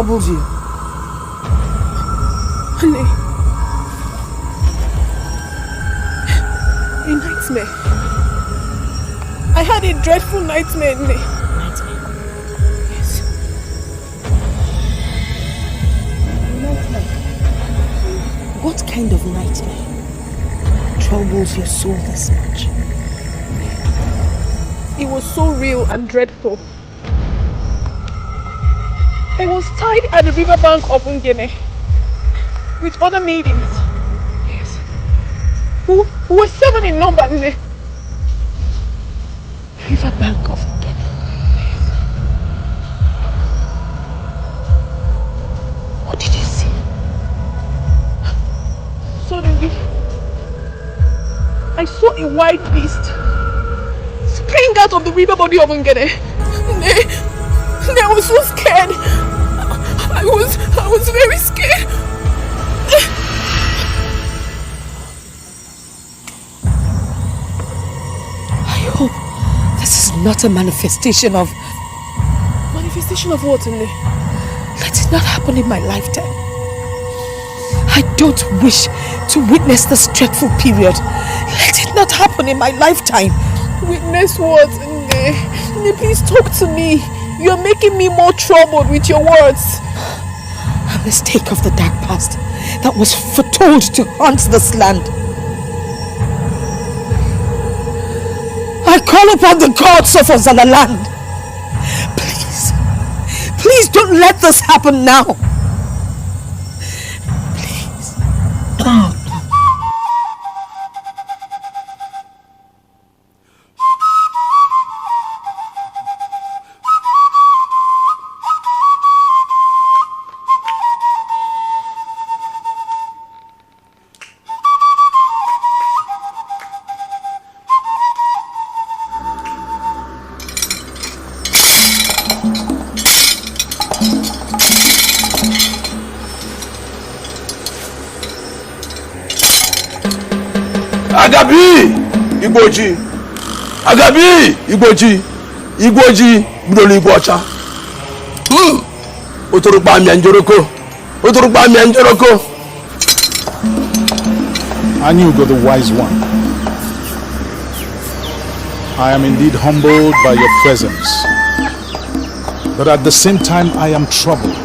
troubles you? Honey. A nightmare. I had a dreadful nightmare, Nne. Nightmare? Yes. Nightmare? What kind of nightmare troubles your soul this much? It was so real and dreadful. I was tied at the riverbank of Ngene with other maidens. Yes. Who were 7 in number. Riverbank of Ngene. Yes. What did you see? Suddenly, I saw a white beast spring out of the river body of Ngene. I was so scared. I was very scared. I hope this is not a manifestation of... Manifestation of what, Nne? Let it not happen in my lifetime. I don't wish to witness this dreadful period. Let it not happen in my lifetime. Witness what, Nne? Nne, please talk to me. You're making me more troubled with your words. A mistake of the dark past that was foretold to haunt this land. I call upon the gods of Ozalaland. Please don't let this happen now. Please. Agabi Igboji Agabi Igboji Igboji Budoli Igbocha Otorugba mi anjoroko Otorugba mi anjoroko. I knew God the wise one. I am indeed humbled by your presence, but at the same time I am troubled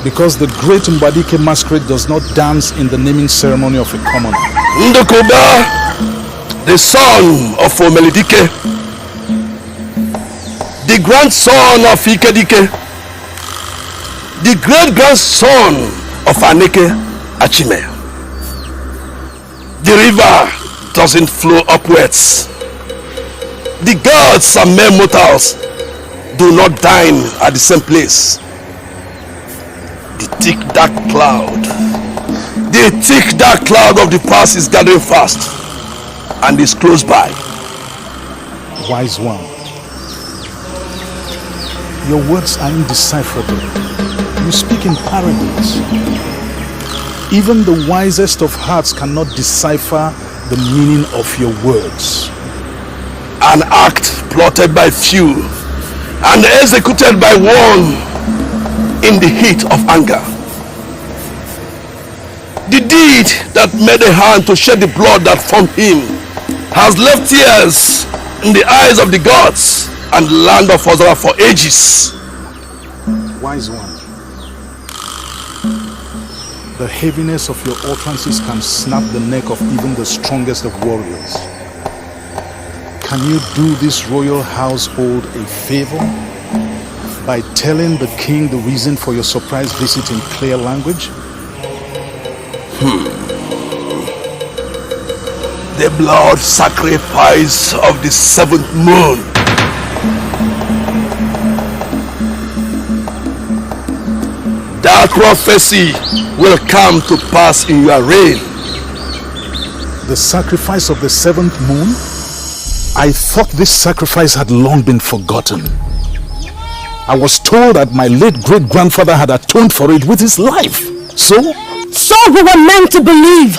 because the great Mbadike masquerade does not dance in the naming ceremony of a commoner. Ndokoba, the son of Omelidike, the grandson of Ikedike, the great-grandson of Aneke Achime. The river doesn't flow upwards. The gods and mere mortals do not dine at the same place. The thick dark cloud of the past is gathering fast and is close by. Wise one, your words are indecipherable. You speak in parables. Even the wisest of hearts cannot decipher the meaning of your words. An act plotted by few and executed by one in the heat of anger. The deed that made a hand to shed the blood that formed him has left tears in the eyes of the gods and the land of Adora for ages. Wise one, the heaviness of your utterances can snap the neck of even the strongest of warriors. Can you do this royal household a favor by telling the king the reason for your surprise visit in clear language? The blood sacrifice of the 7th moon. That prophecy will come to pass in your reign. The sacrifice of the 7th moon? I thought this sacrifice had long been forgotten. I was told that my late great-grandfather had atoned for it with his life. So we were meant to believe.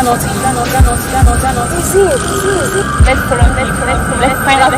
Let's find out.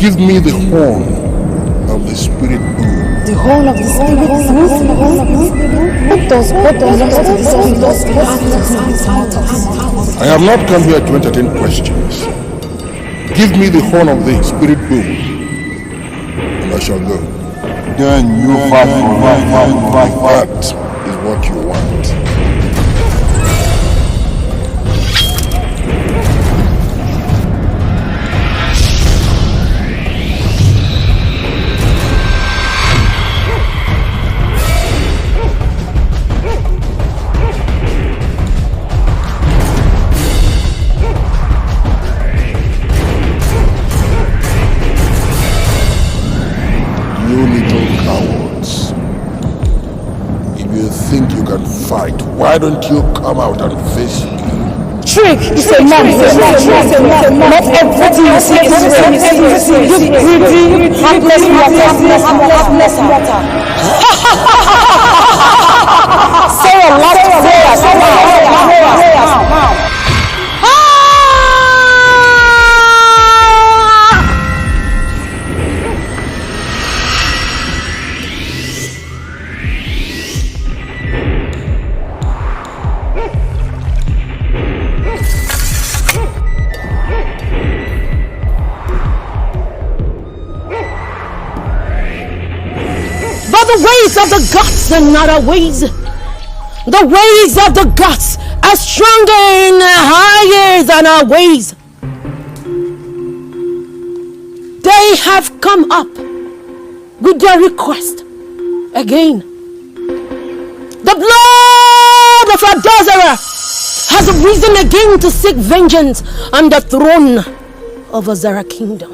Give me the horn of the spirit boom. The horn of the spirit boom? What does I have not come here to entertain questions. Give me the horn of the spirit boom, and I shall go. Then you fight for That is what you want. Why don't you come out and face me? Trick! It's a nonsense! Not everything you see is real. You greedy, heartless mortal. Say a lot of prayers now. The ways of the gods are not our ways. The ways of the gods are stronger and higher than our ways. They have come up with their request again. The blood of Adora has risen again to seek vengeance on the throne of Azara kingdom.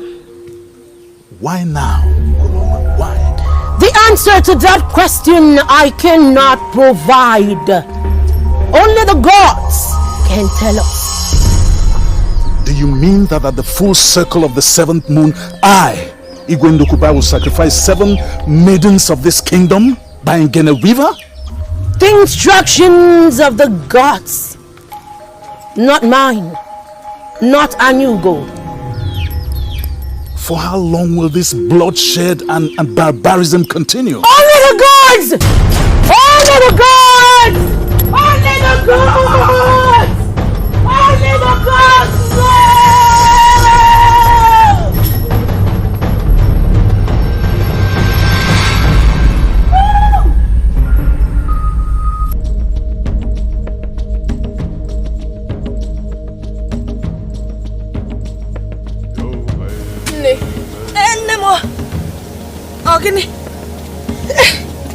Why now? Why? The answer to that question I cannot provide. Only the gods can tell us. Do you mean that at the full circle of the seventh moon, I, Igwendokubai, will sacrifice 7 maidens of this kingdom by Ngene River? The instructions of the gods, not mine, not Anyugo. For how long will this bloodshed and barbarism continue? Only the gods! Only the gods! Only the gods! Only the gods!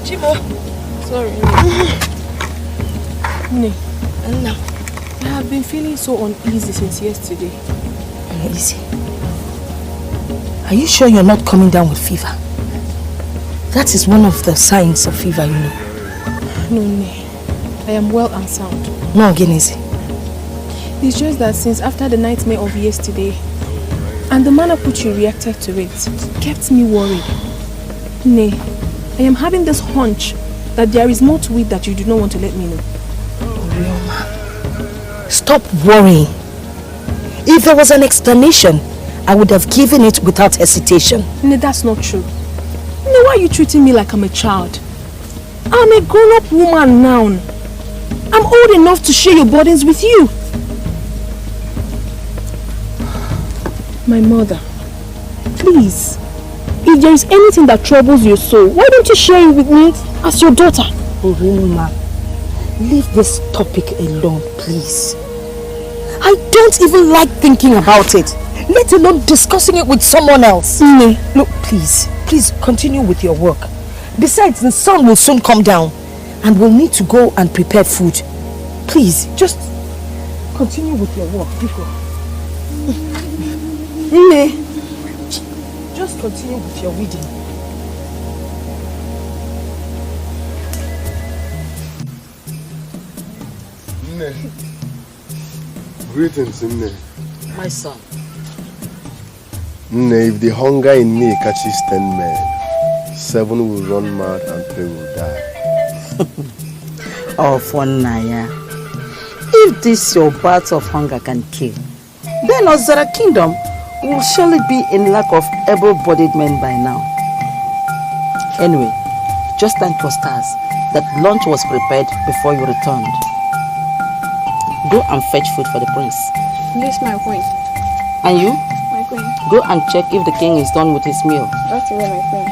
Chimo. Sorry. No. I have been feeling so uneasy since yesterday. Uneasy? Are you sure you're not coming down with fever? That is one of the signs of fever, you know. No. I am well and sound. No, Genesi. It's just that since after the nightmare of yesterday, and the manner which you reacted to it kept me worried. Nay, I am having this hunch that there is more to it that you do not want to let me know. Orioma, stop worrying. If there was an explanation, I would have given it without hesitation. Nay, that's not true. Nay, why are you treating me like I'm a child? I'm a grown-up woman now. I'm old enough to share your burdens with you. My mother, please, if there is anything that troubles your soul, why don't you share it with me as your daughter? Orioma, leave this topic alone, please. I don't even like thinking about it, let alone discussing it with someone else. Look, please continue with your work. Besides, the sun will soon come down and we'll need to go and prepare food. Please, just continue with your work, Biko. Just continue with your reading. Greetings, Nne. My son. Nne, if the hunger in me catches 10 men, 7 will run mad and 3 will die. Oh, for Naya. If this your bat of hunger can kill, then Azara kingdom will surely be in lack of able-bodied men by now. Anyway, just thank your stars that lunch was prepared before you returned. Go and fetch food for the prince. Yes, my queen. And you? My queen. Go and check if the king is done with his meal. That's all, my queen.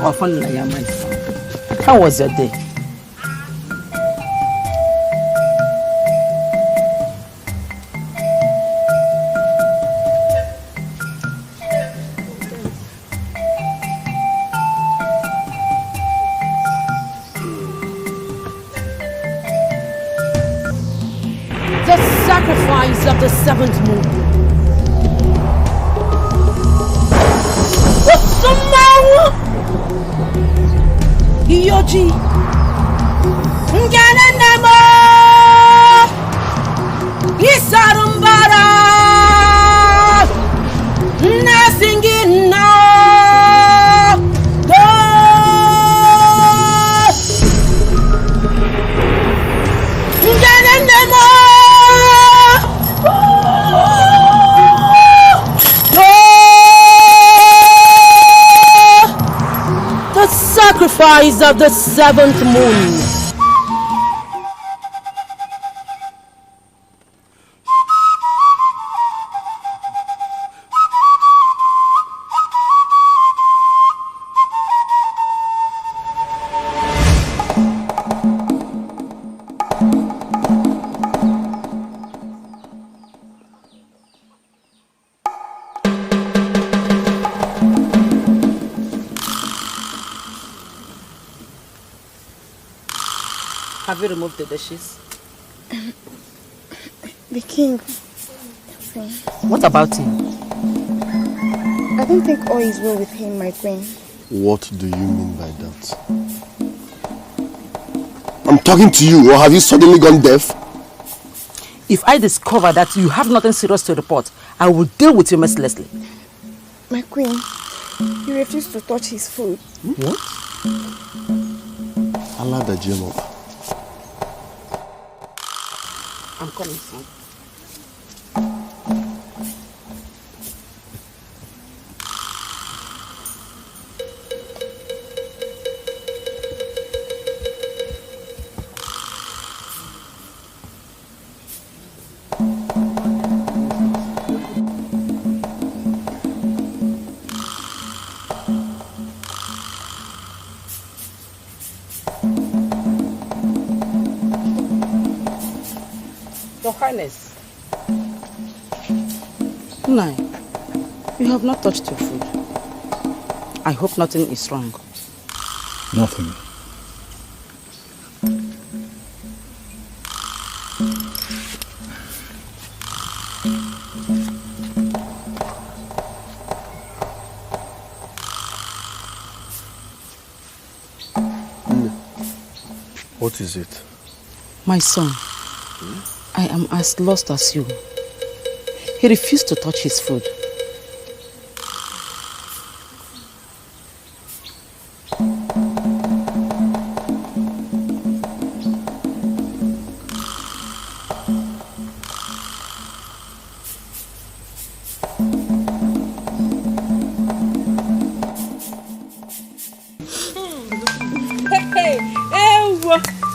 Oh, fun, Naya, my son. How was your day? The sacrifice of the 7th moon. Iyoji. Ngananamo. Isarumbara. Nasingin no. Ngananamo. The sacrifice of the 7th moon. Have you removed the dishes? The king. What about him? I don't think all is well with him, my queen. What do you mean by that? I'm talking to you, or have you suddenly gone deaf? If I discover that you have nothing serious to report, I will deal with you mercilessly. My queen, he refused to touch his food. What? Allah the Jim up. I'm coming soon. Your Highness. No, you have not touched your food. I hope nothing is wrong. Nothing. What is it? My son, I am as lost as you. He refused to touch his food.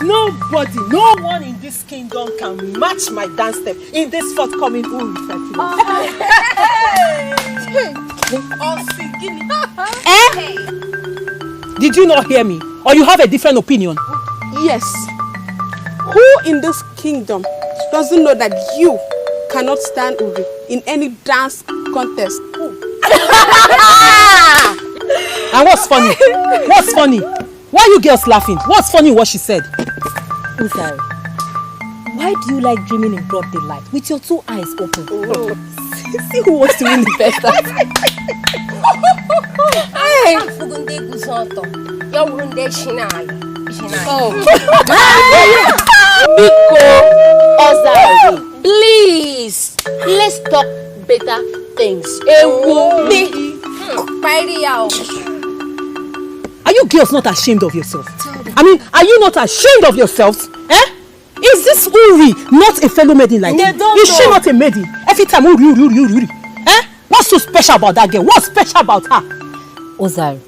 Nobody, no one in this kingdom can match my dance step in this forthcoming Uri festival. Did you not hear me? Or you have a different opinion? Yes. Who in this kingdom doesn't know that you cannot stand Uri in any dance contest? And what's funny? What's funny? Why are you girls laughing? What's funny in what she said? Uzari, why do you like dreaming in broad daylight with your 2 eyes open? See who wants to win the best dance. Uzari, please, let's talk better things. Are you girls not ashamed of yourself? I mean, are you not ashamed of yourselves? Eh? Is this Uri not a fellow maiden like you? Is she not a maiden? Every time Uri. Eh? What's so special about that girl? What's special about her? Uzari,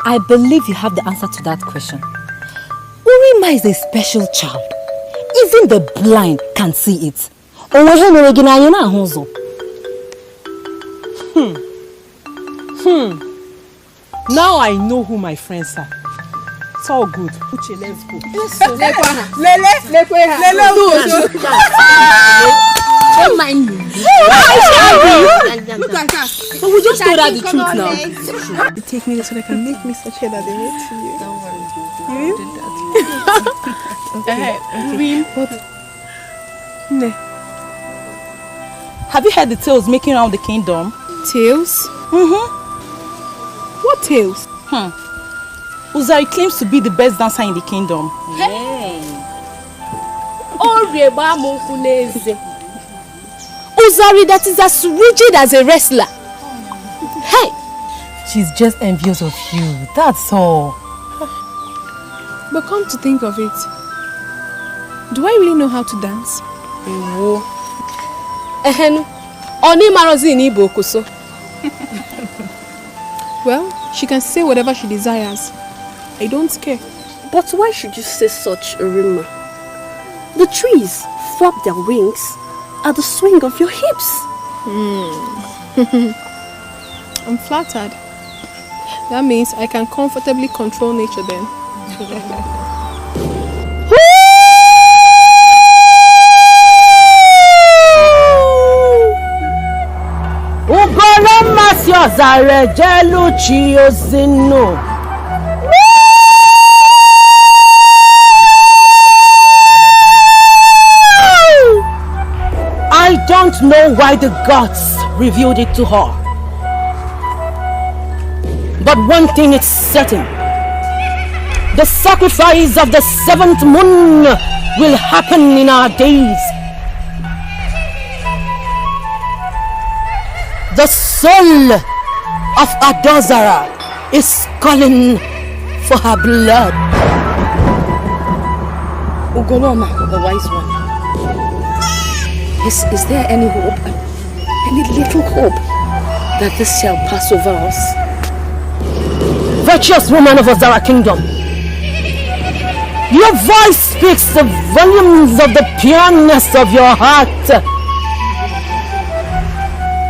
I believe you have the answer to that question. Urima is a special child. Even the blind can see it. Now I know who my friends are. It's all good. Uche, let's go. Don't mind me. But we just told her the truth now. You take me so they can make me such a that they made to you. Don't worry. You did that. Okay. Have you heard the tales making around the kingdom? Tales? What tales? Uzari claims to be the best dancer in the kingdom. Uzari that is as rigid as a wrestler. Hey! She's just envious of you, that's all. But come to think of it, do I really know how to dance? Well, she can say whatever she desires. I don't care. But why should you say such, Urima? The trees flap their wings at the swing of your hips. I'm flattered. That means I can comfortably control nature then. I don't know why the gods revealed it to her. But one thing is certain. The sacrifice of the 7th moon will happen in our days. The soul of Adora is calling for her blood. Ugoloma, the wise one. Is there any hope? Any little hope that this shall pass over us? Virtuous woman of Azara Kingdom, your voice speaks the volumes of the pureness of your heart.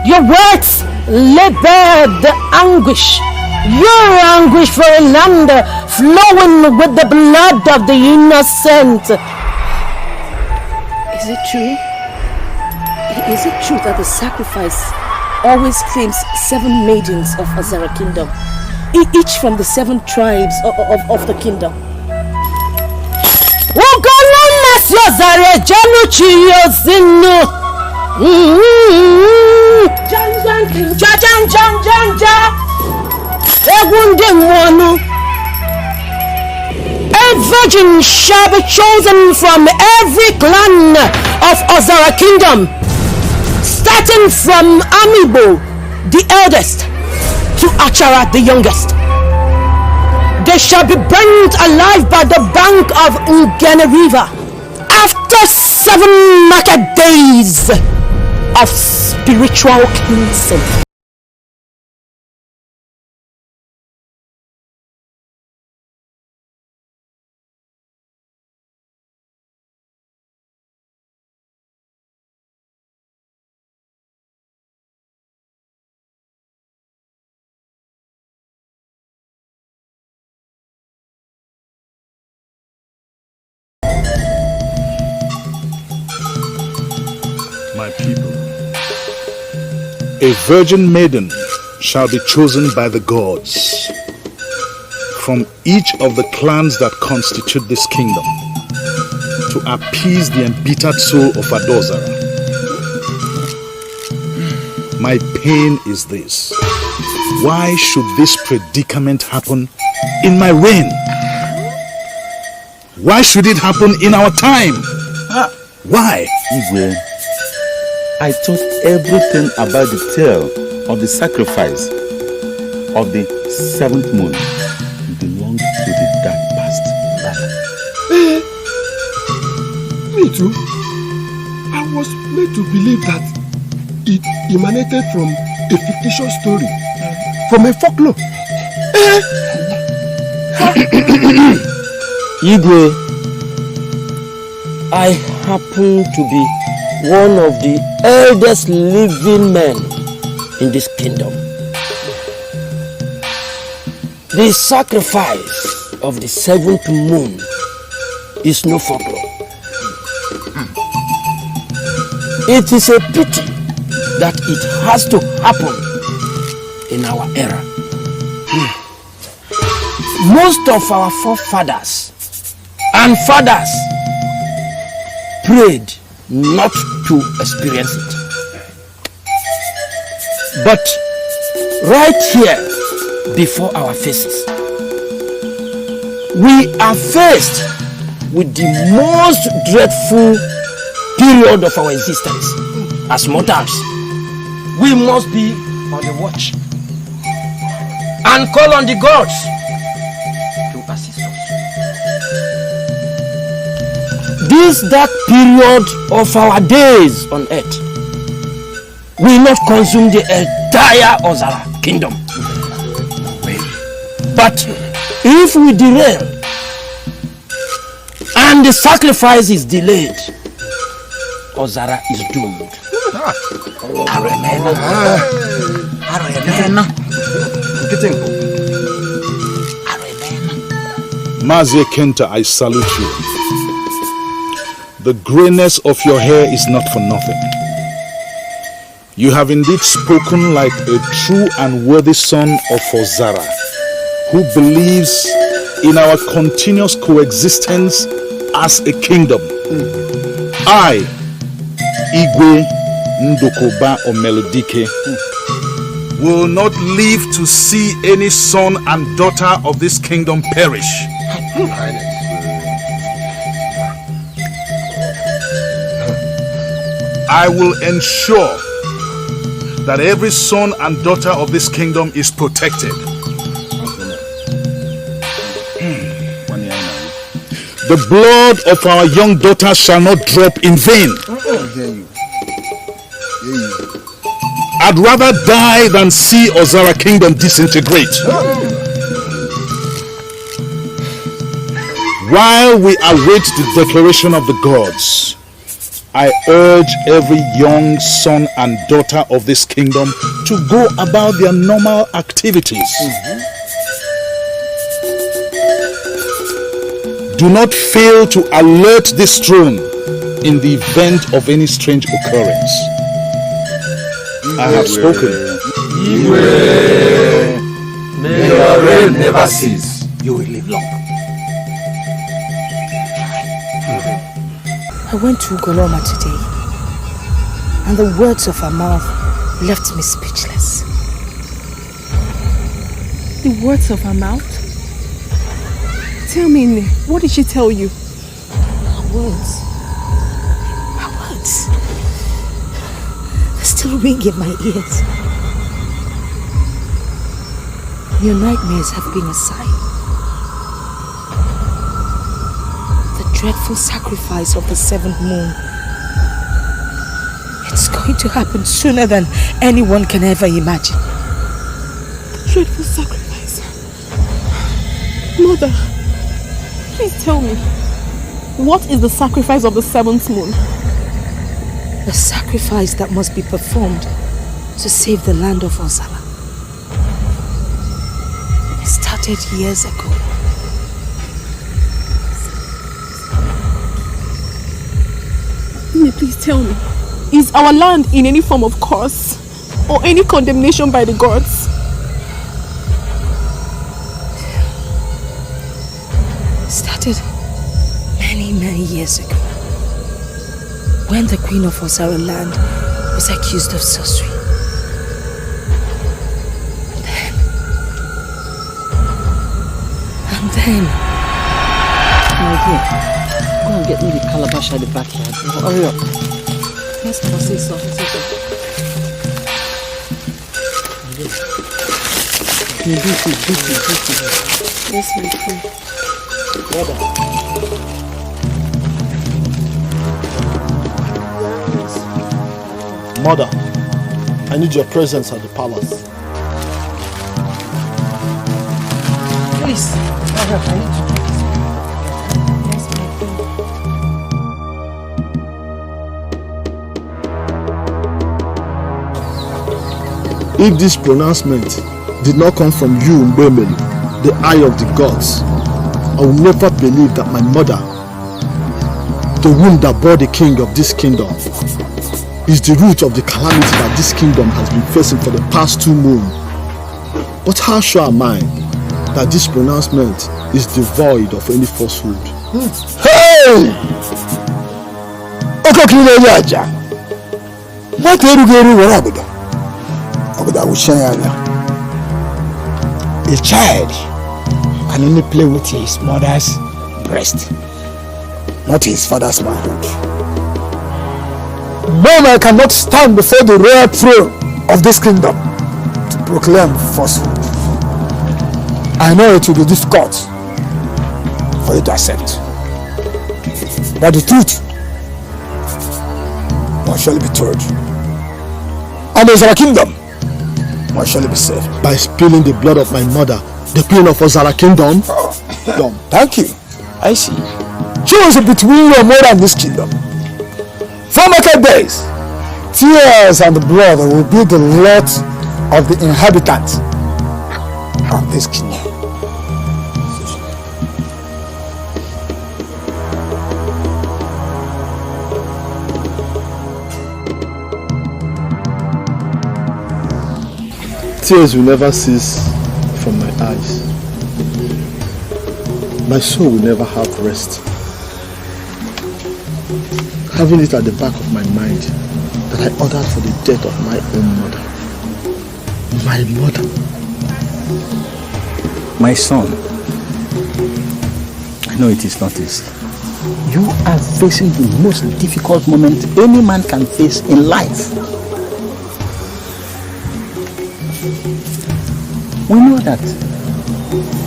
Your words lay bare the anguish, your anguish for a land flowing with the blood of the innocent. Is it true? Is it true that the sacrifice always claims 7 maidens of Azara Kingdom, each from the 7 tribes of the kingdom? A virgin shall be chosen from every clan of Azara Kingdom, starting from Amibo, the eldest, to Achara, the youngest. They shall be burnt alive by the bank of Ngene River after 7 market days of spiritual cleansing. My people, a virgin maiden shall be chosen by the gods from each of the clans that constitute this kingdom to appease the embittered soul of Adora. My pain is this: why should this predicament happen in my reign? Why should it happen in our time? Why? Igwe, I thought everything about the tale of the sacrifice of the 7th moon belonged to the dark past. Me too. I was made to believe that it emanated from a fictitious story, from a folklore. Igwe, I happen to be one of the eldest living men in this kingdom. The sacrifice of the 7th moon is no folklore. It is a pity that it has to happen in our era. Most of our forefathers and fathers prayed not to experience it. But right here before our faces, we are faced with the most dreadful period of our existence. As mortals, we must be on the watch and call on the gods to assist us. This dark period of our days on earth will not consume the entire Ozara kingdom. But if we derail and the sacrifice is delayed, Ozara is doomed. Mazie Kenta, I salute you. The grayness of your hair is not for nothing. You have indeed spoken like a true and worthy son of Ozara, who believes in our continuous coexistence as a kingdom. I, Igwe Ndokoba Omelodike, will not live to see any son and daughter of this kingdom perish. I will ensure that every son and daughter of this kingdom is protected. The blood of our young daughters shall not drop in vain. I'd rather die than see Ozara kingdom disintegrate. While we await the declaration of the gods, I urge every young son and daughter of this kingdom to go about their normal activities. Do not fail to alert this throne in the event of any strange occurrence. I have spoken. May your reign never cease. You will live long. I went to Goloma today, and the words of her mouth left me speechless. The words of her mouth? Tell me, Nne, what did she tell you? Her words. Her words. They still ring in my ears. Your nightmares have been a sign. The dreadful sacrifice of the 7th moon. It's going to happen sooner than anyone can ever imagine. The dreadful sacrifice. Mother, please tell me, what is the sacrifice of the 7th moon? The sacrifice that must be performed to save the land of Ozara. It started years ago. Please tell me, is our land in any form of curse or any condemnation by the gods? It started many years ago, when the queen of Ozara land was accused of sorcery. And then my dear, go and get me the calabash at the backyard. Hurry up. Yes, say so. Yes, my queen. Mother, I need your presence at the palace. Please, Mother, I need to. Yes, my queen. If this pronouncement did not come from you, Mbemeli, the eye of the gods, I will never believe that my mother, the womb that bore the king of this kingdom, is the root of the calamity that this kingdom has been facing for the past 2 moons. But how sure am I that this pronouncement is devoid of any falsehood? Hey! Okokile yaja. What erugeru warabuda? Obuda ushanya. A child can only play with his mother's breast, not his father's manhood. No man cannot stand before the royal throne of this kingdom to proclaim falsehood. I know it will be difficult for you to accept, but the truth must surely be told, and Ozara kingdom must surely be saved. By spilling the blood of my mother, the queen of Ozara kingdom? Thank you. I see. Choose between your mother and this kingdom. For market days, tears and blood will be the lot of the inhabitants of this kingdom. Tears will never cease from my eyes. My soul will never have rest. Having it at the back of my mind that I ordered for the death of my own mother. My mother. My son, I know it is not easy. You are facing the most difficult moment any man can face in life. We know that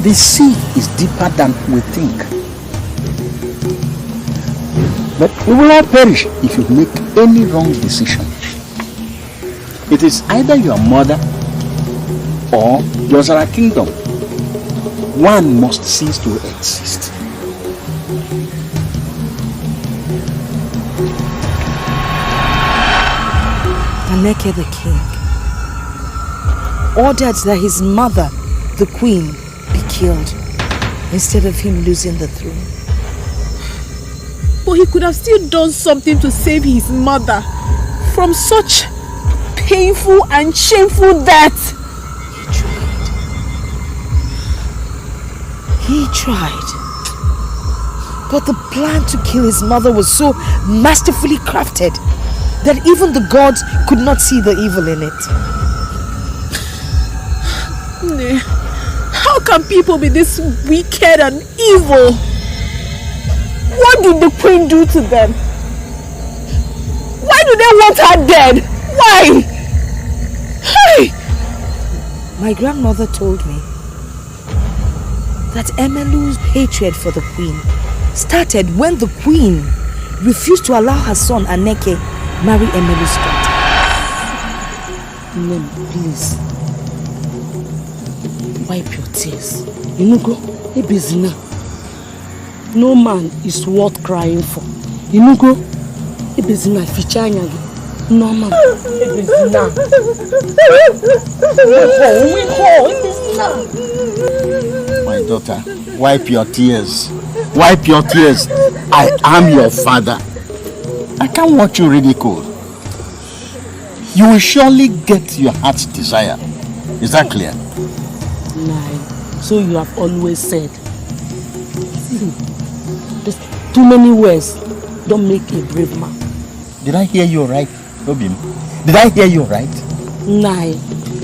the sea is deeper than we think. But we will all perish if you make any wrong decision. It is either your mother or the Ozara kingdom. One must cease to exist. Aneke the king ordered that his mother, the queen, be killed instead of him losing the throne. But he could have still done something to save his mother from such painful and shameful death. He tried. But the plan to kill his mother was so masterfully crafted that even the gods could not see the evil in it. How can people be this wicked and evil? What did the queen do to them? Why do they want her dead? Why? Hey! My grandmother told me that Emelu's hatred for the queen started when the queen refused to allow her son Aneke marry Emelu's daughter. Name, please. Wipe your tears. Inugo, Ebezina. No man is worth crying for. Inugo, Ebezina, Fichanyagi. No man. Ebezina. My daughter, wipe your tears. Wipe your tears. I am your father. I can't watch you ridiculed. You will surely get your heart's desire. Is that clear? Nah, so you have always said. See, there's too many words don't make a brave man. Did I hear you right, Obim? Did I hear you right? Nah,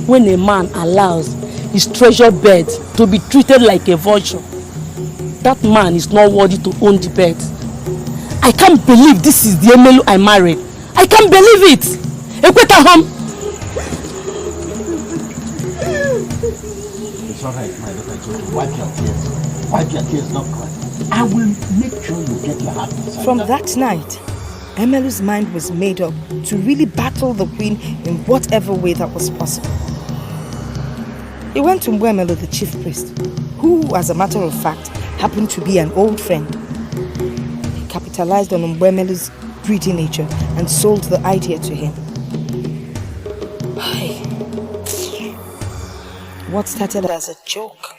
when a man allows his treasure bed to be treated like a vulture, that man is not worthy to own the bed. I can't believe this is the Emelu I married. I can't believe it. Ekwetahom. It's all right, my daughter. Wipe your tears. Wipe your tears, don't cry. I will make sure you get your heart inside. From that night, Emelu's mind was made up to really battle the queen in whatever way that was possible. He went to Mwemelu, the chief priest, who, as a matter of fact, happened to be an old friend. He capitalized on Mwemelu's greedy nature and sold the idea to him. What started as a joke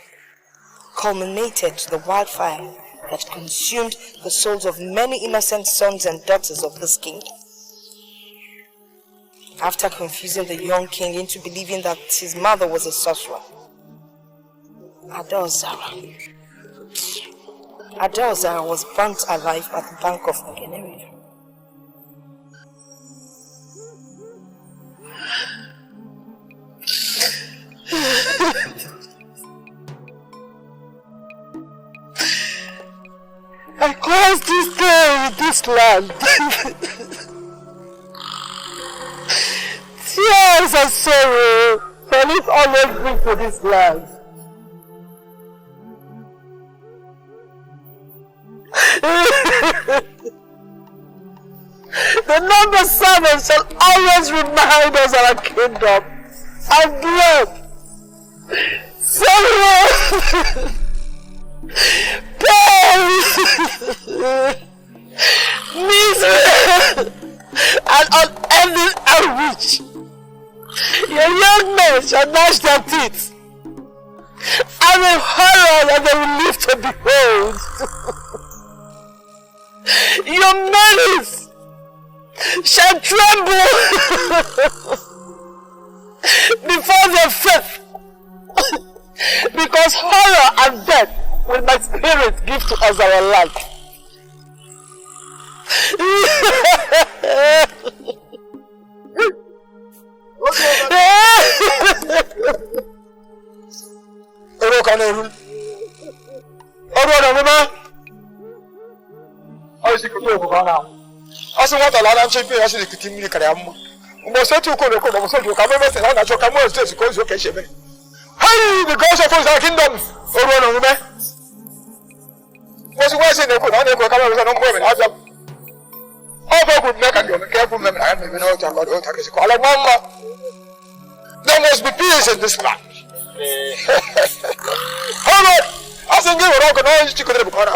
culminated to the wildfire that consumed the souls of many innocent sons and daughters of this king. After confusing the young king into believing that his mother was a sorcerer, Adora was burnt alive at the bank of Nigerian. land. Tears and sorrow can it always bring to this land. The number 7 shall always remind us of our kingdom and blood, sorrow, pain, misery, and unending anguish. Your young men shall gnash their teeth, and the horror that they will live to behold. Your maidens shall tremble before their faith, because horror and death will my spirit give to us our land. Asi wata la na champion asi de kitimi ni kare amma. Mo se tu ko le ko mo se tu ka me se na cho ka mo se ko zo ke shebe. Hey, the gods of our kingdom. Oro no me. Mo se wa se ne ko na ne ko ka me se no mo me na ja. O ba good make and you careful me na me no ta ko ta ke ko ala mama. There must be peace in this land. Hold on. Asin ge ro ko no chi ko de ko na.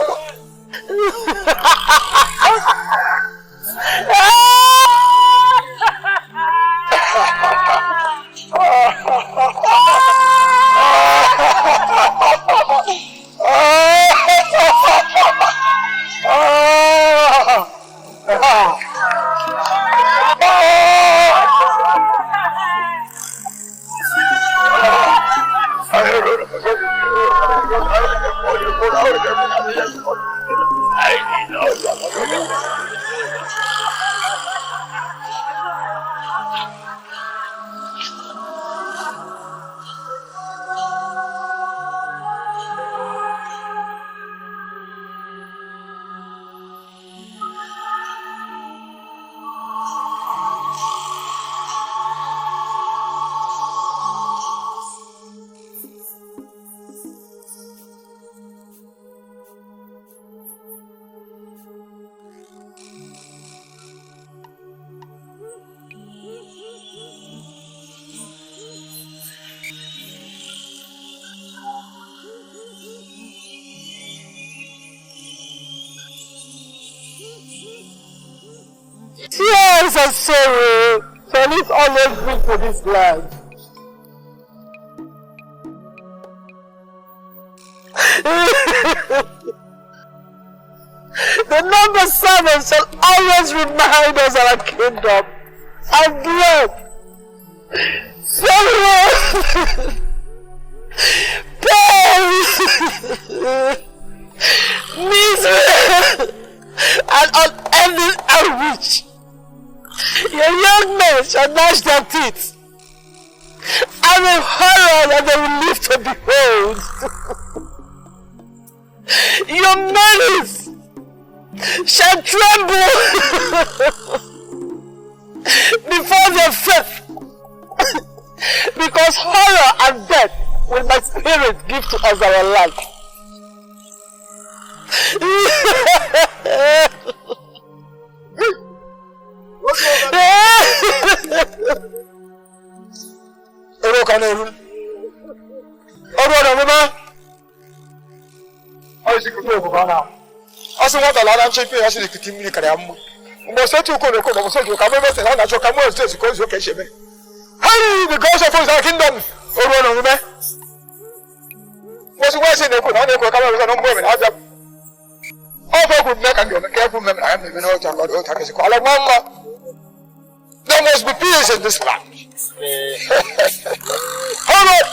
Tears and sorrow shall it always bring to this land. The number 7 shall always remind us of our kingdom and blood, sorrow, pain, misery, and unending anguish. Your young men shall gnash their teeth, and the horror that they will live to behold. Your maidens shall tremble before their faith, because horror and death will my spirit give to us our land. Asi wata la na champion asi de kitimi ni kare amma. Mo se tu ko le ko mo se tu ka me se na cho ka mo se ko zo ke shebe. Hey, the gods of our kingdom. Oro no me. Mo se wa se ne ko na ne ko ka me se no mo me na ja. O ba good make and you careful me na me no ta ko ta ke ko ala mama. There must be peace in this land. Hold on.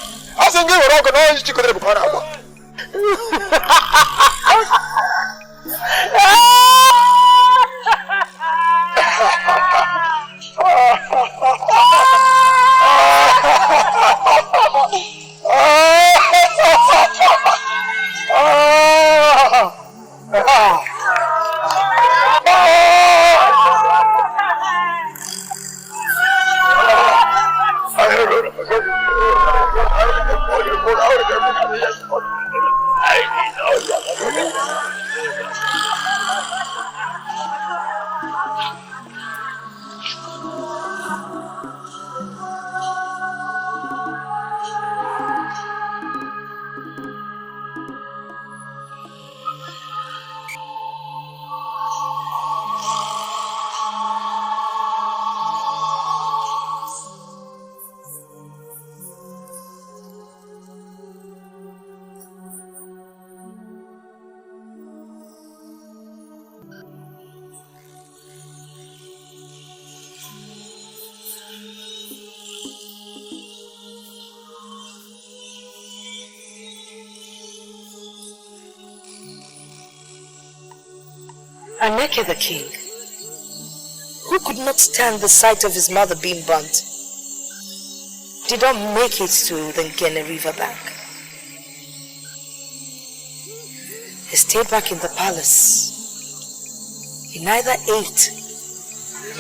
Asin ge ro ko no chi ko de ko na. Aneke the king, who could not stand the sight of his mother being burnt, did not make it to the Ngene river bank. He stayed back in the palace. He neither ate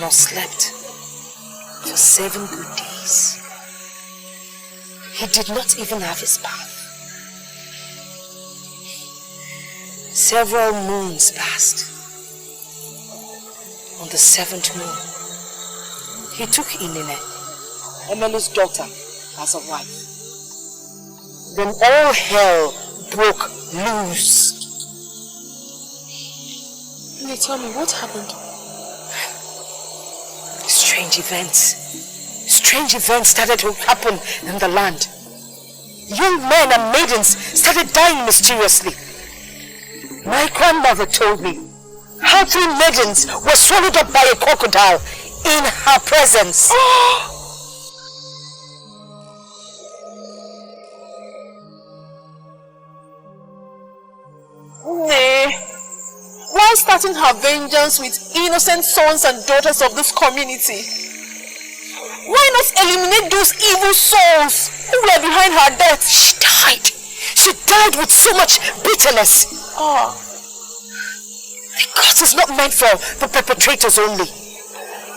nor slept for 7 good days. He did not even have his bath. Several moons passed. On the 7th moon, he took Inine, Emelu's daughter, as a wife. Then all hell broke loose. Can you tell me what happened? Strange events started to happen in the land. Young men and maidens started dying mysteriously. My grandmother told me how 3 maidens were swallowed up by a crocodile in her presence. Nay, why starting her vengeance with innocent sons and daughters of this community? Why not eliminate those evil souls who were behind her death? She died. She died with so much bitterness. The curse is not meant for the perpetrators only.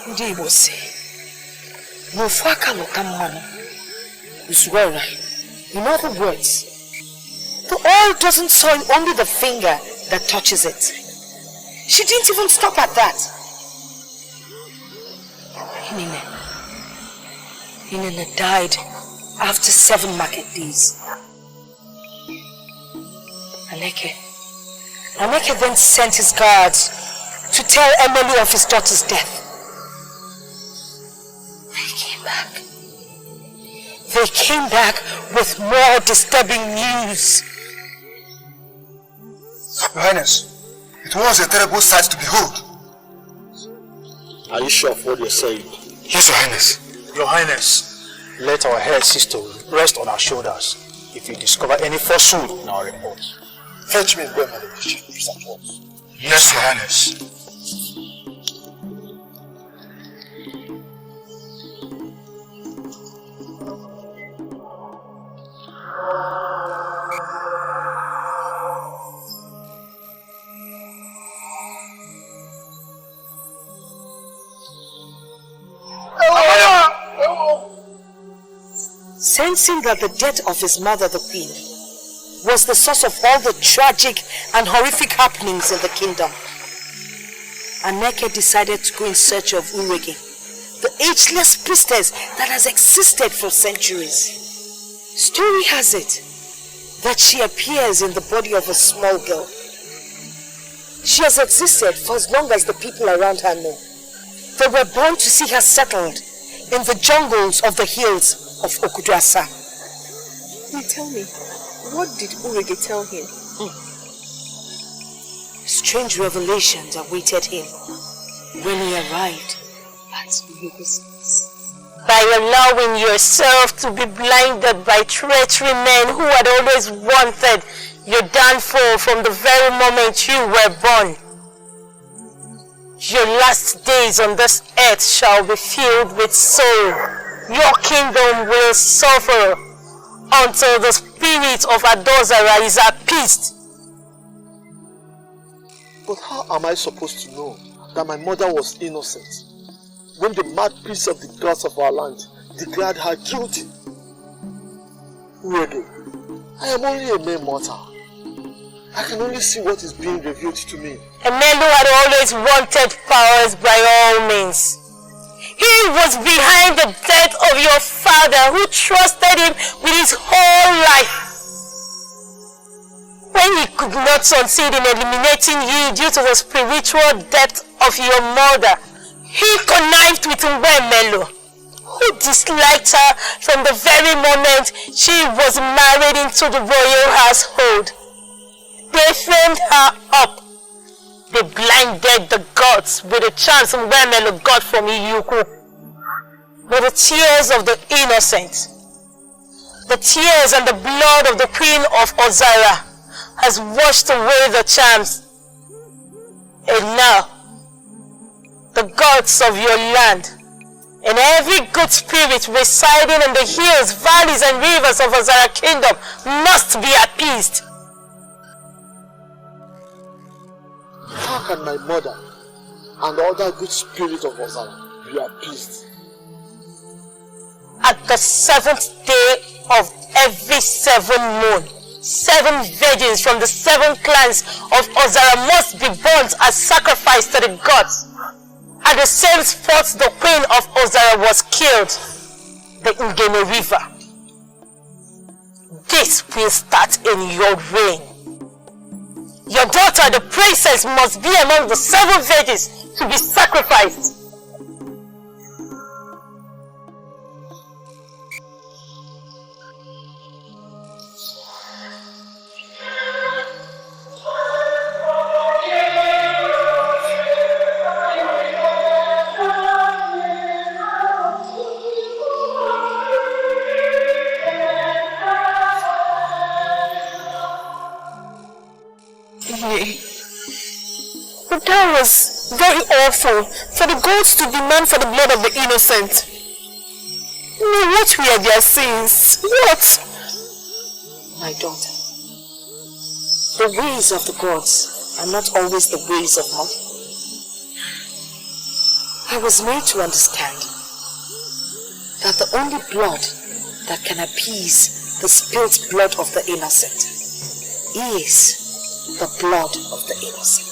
Ndi will say, Mufaka Lokamano is well right. In other words, the oil doesn't soil only the finger that touches it. She didn't even stop at that. Inine died after 7 market days. Aneke then sent his guards to tell Emily of his daughter's death. They came back with more disturbing news. Your Highness, it was a terrible sight to behold. Are you sure of what you're saying? Yes, Your Highness. Your Highness, let our head sister rest on our shoulders if you discover any falsehood in our report. Fetch me where my chief priest was. Yes, Your Highness. Sensing that the death of his mother, the queen, was the source of all the tragic and horrific happenings in the kingdom, Aneke decided to go in search of Urege, the ageless priestess that has existed for centuries. Story has it that she appears in the body of a small girl. She has existed for as long as the people around her know. They were born to see her settled in the jungles of the hills of Okuduasa. You tell me, what did Urege tell him? Strange revelations awaited him when he arrived at Urege's house. By allowing yourself to be blinded by treachery men who had always wanted your downfall from the very moment you were born. Your last days on this earth shall be filled with sorrow. Your kingdom will suffer until the spirit of Adora is appeased. But how am I supposed to know that my mother was innocent when the mad priests of the gods of our land declared her guilty? Urege, I am only a mere mortal. I can only see what is being revealed to me. Emelu had always wanted powers by all means. He was behind the death of your father who trusted him with his whole life. When he could not succeed in eliminating you due to the spiritual depth of your mother, he connived with Emelu, who disliked her from the very moment she was married into the royal household. They framed her up. They blinded the gods with the chance Emelu got from Iyuku. But the tears of the innocent, the tears and the blood of the Queen of Ozara has washed away the charms. And now, the gods of your land and every good spirit residing in the hills, valleys, and rivers of Azara Kingdom must be appeased. How can my mother and other good spirits of Azara be appeased? At the 7th day of every 7 moon, 7 virgins from the 7 clans of Azara must be burnt as sacrifice to the gods. At the same spot the queen of Azara was killed, the Ngene River. This will start in your reign. Your daughter, the princess, must be among the 7 virgins to be sacrificed. But that was very awful for the gods to demand for the blood of the innocent. What were their sins? What? My daughter, the ways of the gods are not always the ways of man. I was made to understand that the only blood that can appease the spilt blood of the innocent is the blood of the innocent.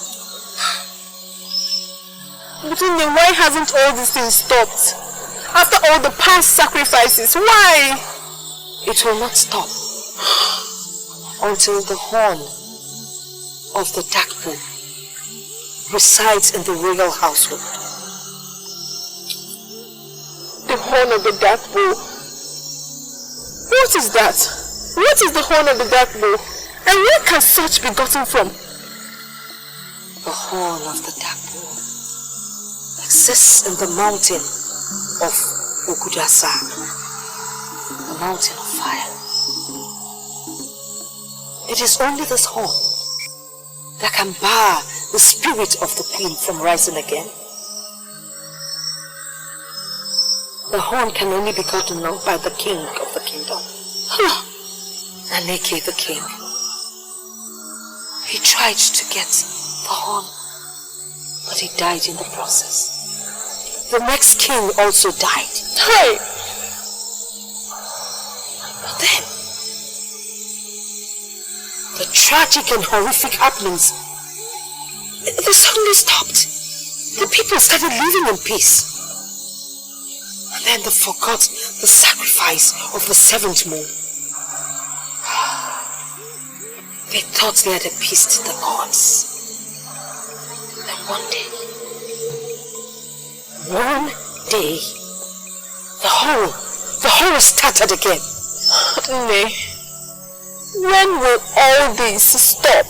But then why hasn't all these things stopped? After all the past sacrifices, why? It will not stop until the horn of the dark bull resides in the royal household. The horn of the dark bull? What is that? What is the horn of the dark bull? And where can such be gotten from? The horn of the dark bull exists in the mountain of Ogudasa, the mountain of fire. It is only this horn that can bar the spirit of the queen from rising again. The horn can only be gotten by the king of the kingdom, Aneke the king. He tried to get the horn, but he died in the process. The next king also died. Hey! But then, the tragic and horrific happenings, they suddenly stopped. The people started living in peace. And then they forgot the sacrifice of the 7th moon. They thought they had appeased the gods. Then one day, the whole started again. Nay, when will all this stop?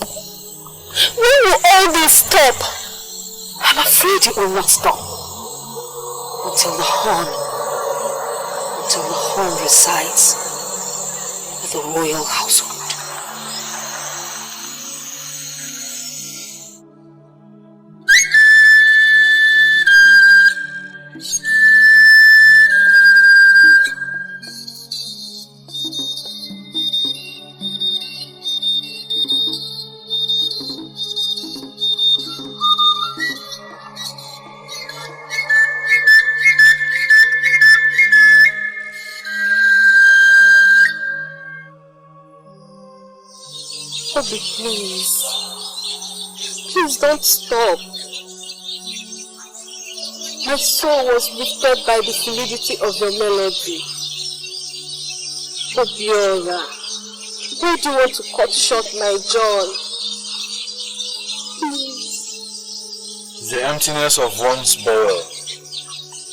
When will all this stop? I'm afraid it will not stop until the horn resides with the royal household. Obi, please don't stop. My soul was lifted by the fluidity of your melody. Obiora, why do you want to cut short my joy? The emptiness of one's bowel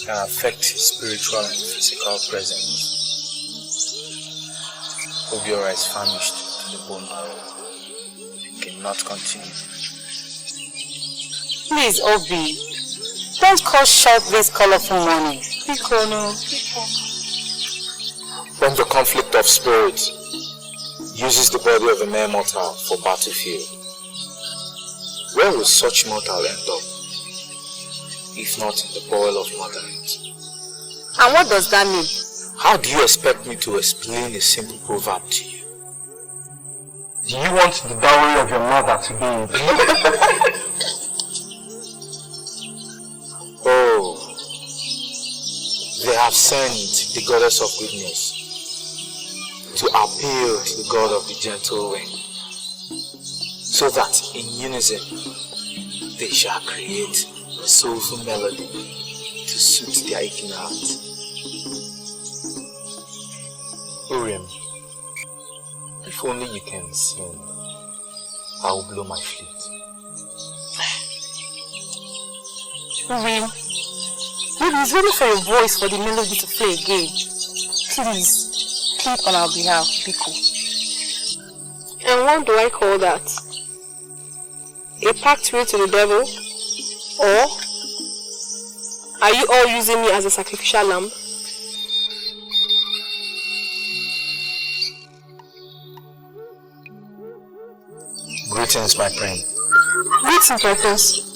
can affect his spiritual and physical presence. Obiora is famished to the bone marrow. Cannot continue. Please, Obi, don't cut short this colorful morning. When the conflict of spirits uses the body of a mere mortal for battlefield, Where will such mortal end up, if not in the boil of motherhood? And what does that mean? How do you expect me to explain a simple proverb to you? Do you want the dowry of your mother to be in Oh, they have sent the goddess of goodness to appeal to the god of the gentle wind, so that in unison they shall create a soulful melody to suit their aching heart. Urim, if only you can sing, I will blow my flute. Urim, maybe it's ready for your voice for the melody to play again. Please, think on our behalf, Biko. And what do I call that? A pact will to the devil? Or are you all using me as a sacrificial lamb? Greetings, my friend. Greetings, my prince.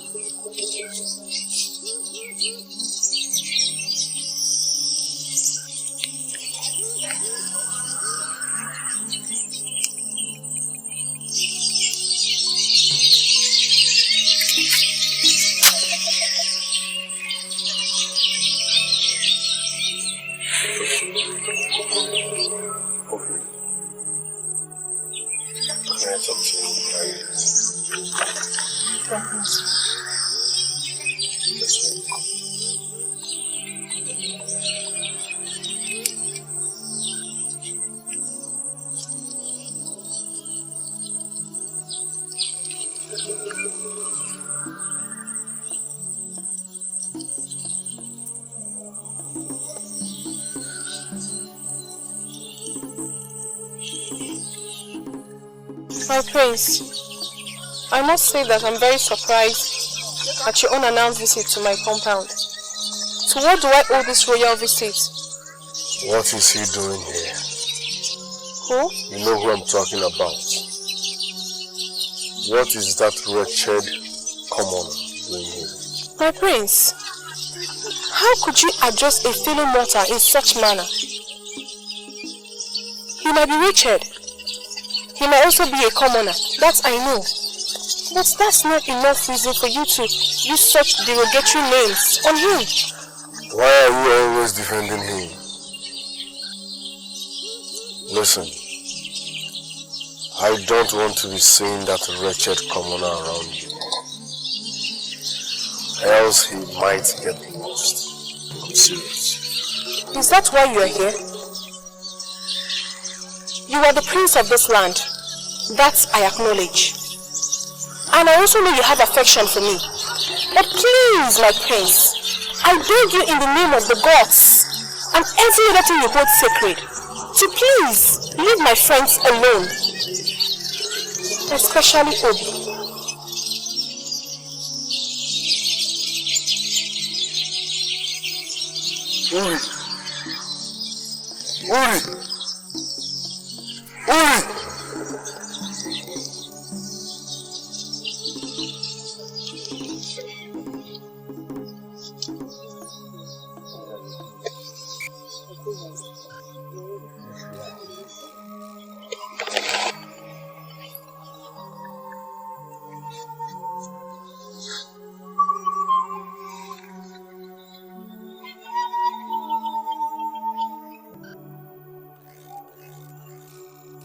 My prince, I must say that I'm very surprised at your unannounced visit to my compound. To what do I owe this royal visit? What is he doing here? Who? You know who I'm talking about. What is that wretched commoner doing here? My prince, how could you address a fellow mortal in such manner? He might be wretched. He might also be a commoner, that I know. But that's not enough reason for you to use such derogatory names on him. Why are you always defending him? Listen, I don't want to be seeing that wretched commoner around you. Else he might get lost. I'm serious. Is that why you are here? You are the prince of this land. That I acknowledge. And I also know you have affection for me. But please, my prince, I beg you in the name of the gods and every other thing you hold sacred, to please leave my friends alone. Especially Obi. Uri! Uri! Uri!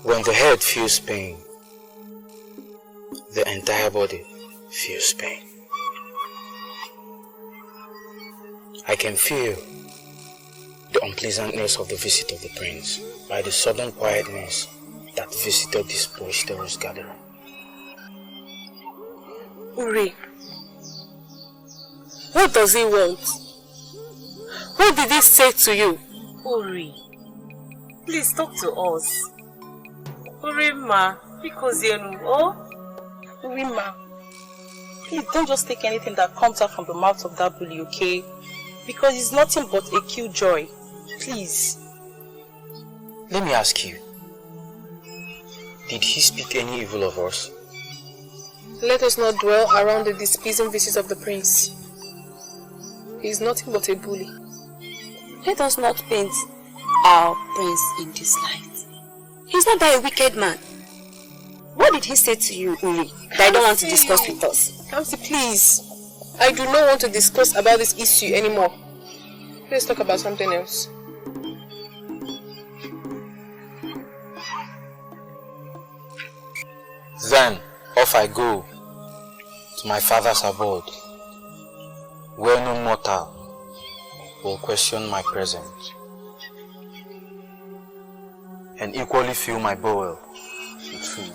When the head feels pain, the entire body feels pain. I can feel the unpleasantness of the visit of the prince by the sudden quietness that visited this boisterous gathering. Uri, what does he want? What did he say to you? Uri, please talk to us. Uri ma, because you know, oh? Uri ma, please don't just take anything that comes out from the mouth of that bully, okay? Because it's nothing but a killjoy. Please. Let me ask you, did he speak any evil of us? Let us not dwell around the displeasing visits of the prince. He is nothing but a bully. Let us not paint our prince in this light. He's not that a wicked man. What did he say to you, Uli, that I don't want to discuss with us? Kamsi, please. I do not want to discuss about this issue anymore. Let's talk about something else. Then off I go to my father's abode, where no mortal will question my presence, and equally fill my bowl with food.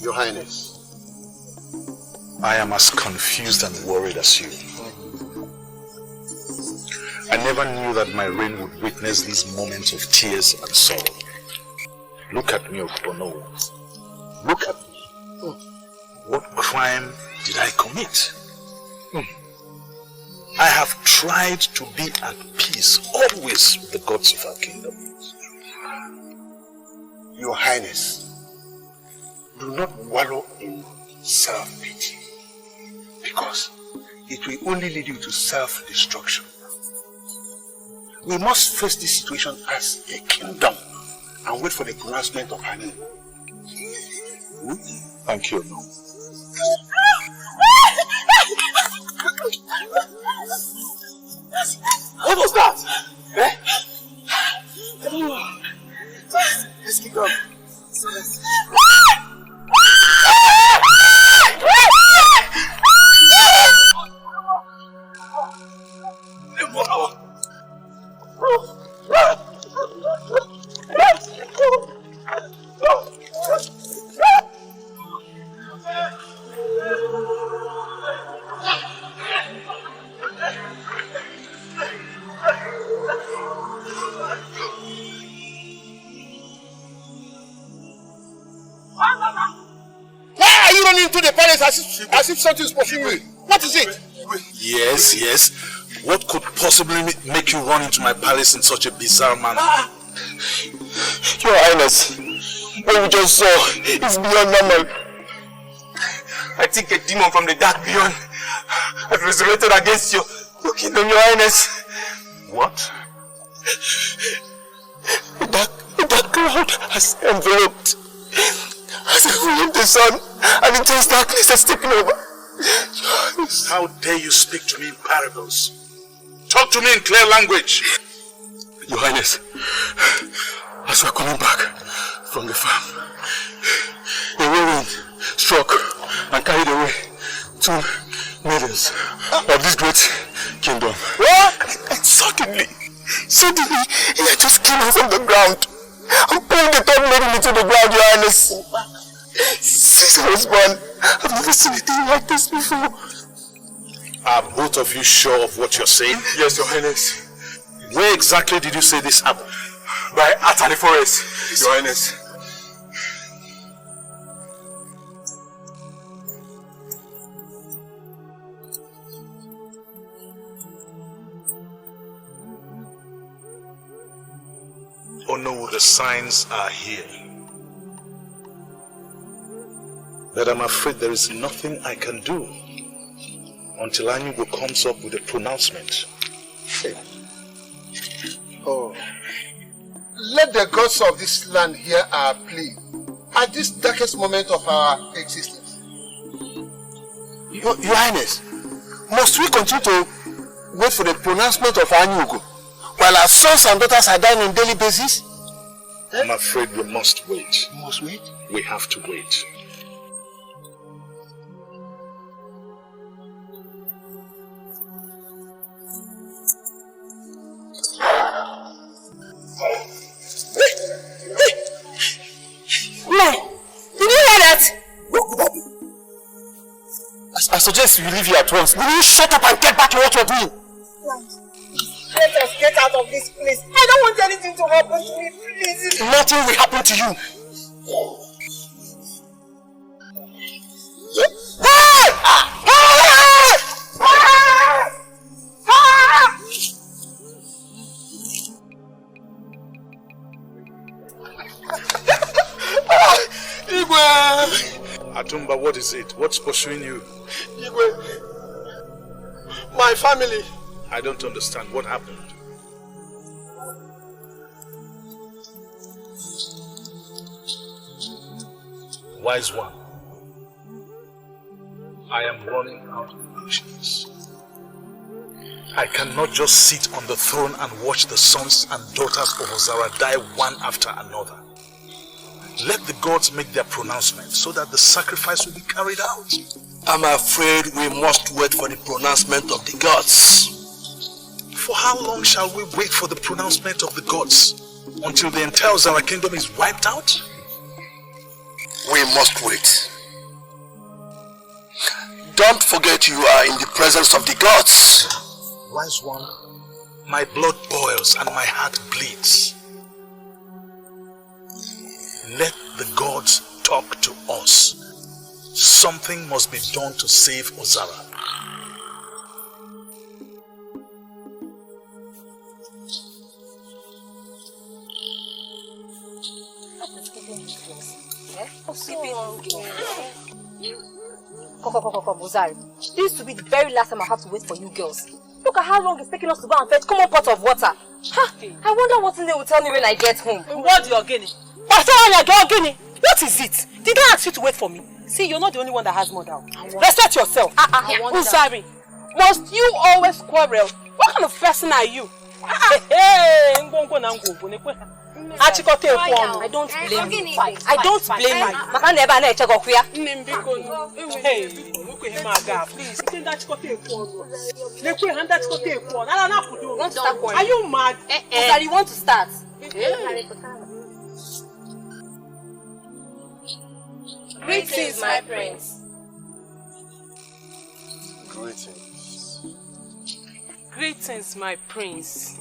Your Highness, I am as confused and worried as you. I never knew that my reign would witness these moments of tears and sorrow. Look at me, Okono. Look at me. What crime did I commit? I have tried to be at peace always with the gods of our kingdom. Your Highness, do not wallow in self-pity, because it will only lead you to self-destruction. We must face this situation as a kingdom and wait for the pronouncement of her name. Thank you. What was that? Eh? Let's keep going. As if something is pursuing me. What is it? Yes. What could possibly make you run into my palace in such a bizarre manner? Your Highness, what we just saw is beyond normal. I think a demon from the dark beyond has resurrected against your kingdom, Your Highness. What? The dark cloud has enveloped the sun, and intense darkness has taken over. How dare you speak to me in parables? Talk to me in clear language. Your Highness, as we are coming back from the farm, a whirlwind struck and carried away 2 maidens of this great kingdom. What? And suddenly, he just came out from the ground and pulled the 3rd maiden into the ground, Your Highness. Since I was born, I've never seen anything like this before. Are both of you sure of what you're saying? Yes, Your Highness. Where exactly did you say this happened? By Atani Forest, Your Highness. Oh no, the signs are here. But I'm afraid there is nothing I can do until Anyugo comes up with a pronouncement. Let the gods of this land hear our plea at this darkest moment of our existence. Your Highness, must we continue to wait for the pronouncement of our Nyugo while our sons and daughters are dying on a daily basis? I'm afraid we must wait. We must wait? We have to wait. Did you hear that? What could that be? I suggest you leave here at once. Will you shut up and get back to what you're doing? Let us get out of this place. I don't want anything to happen to me, please. Nothing will happen to you. Atumba, what is it? What's pursuing you? Igwe, my family. I don't understand. What happened? Wise one, I am running out of patience. I cannot just sit on the throne and watch the sons and daughters of Ozara die one after another. Let the gods make their pronouncement so that the sacrifice will be carried out. I'm afraid we must wait for the pronouncement of the gods. For how long shall we wait for the pronouncement of the gods? Until the entire Ozara kingdom is wiped out? We must wait. Don't forget you are in the presence of the gods. Wise one, my blood boils and my heart bleeds. Let the gods talk to us. Something must be done to save Ozara. Come, Ozari. This will be the very last time I have to wait for you girls. Look at how long it's taking us to go and fetch common pot of water. Ha! I wonder what they will tell me when I get home. What you're getting? What is it? Did I ask you to wait for me? See, you're not the only one that has mother. Respect yourself. Ozari, must you always quarrel? What kind of person are you? I don't blame you. I don't blame you. Are you mad? Ozari, you want to start? Greetings, my prince. Greetings. Greetings, my prince.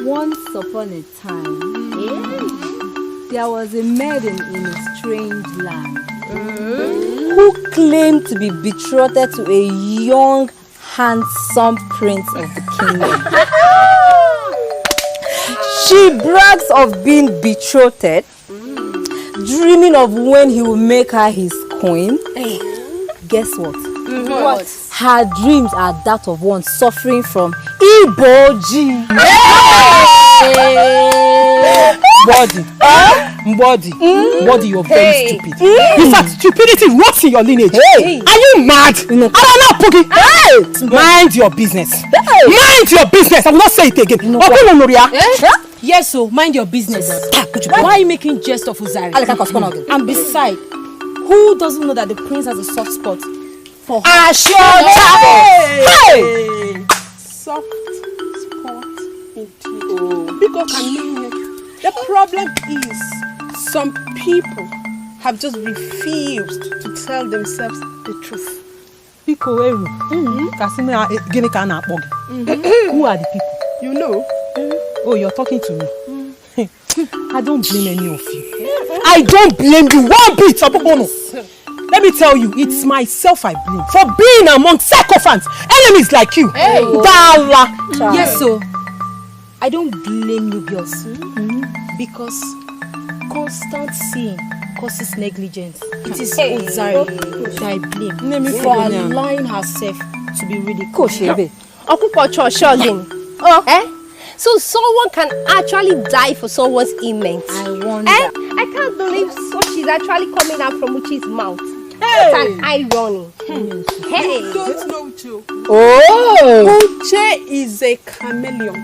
Once upon a time, there was a maiden in a strange land who claimed to be betrothed to a young, handsome prince of the kingdom. She brags of being betrothed, dreaming of when he will make her his queen. Guess what? What? Her dreams are that of one suffering from Iboji. Body, you're very stupid. In fact, stupidity rots in your lineage. Are you mad? Mind your business. Mind your business. I will not say it again. Yes, so mind your business. Why are you making jest of Ozari? And besides, who doesn't know that the prince has a soft spot for her? Soft spot indeed. Because can you The problem is some people have just refused to tell themselves the truth. Who are the people? You know. Oh, you're talking to me. I don't blame any of you. I don't blame you one bit. Let me tell you, it's myself I blame for being among sycophants, enemies like you. Hey. Dala. Yes, so I don't blame you girls because constant sin causes negligence. It is Ozari that I blame for allowing herself to be ridiculed. So someone can actually die for someone's image. I wonder. I can't believe so she's actually coming out from Uchi's mouth. Hey. What an irony. Hey. You don't know Uche. Oh. Uche is a chameleon.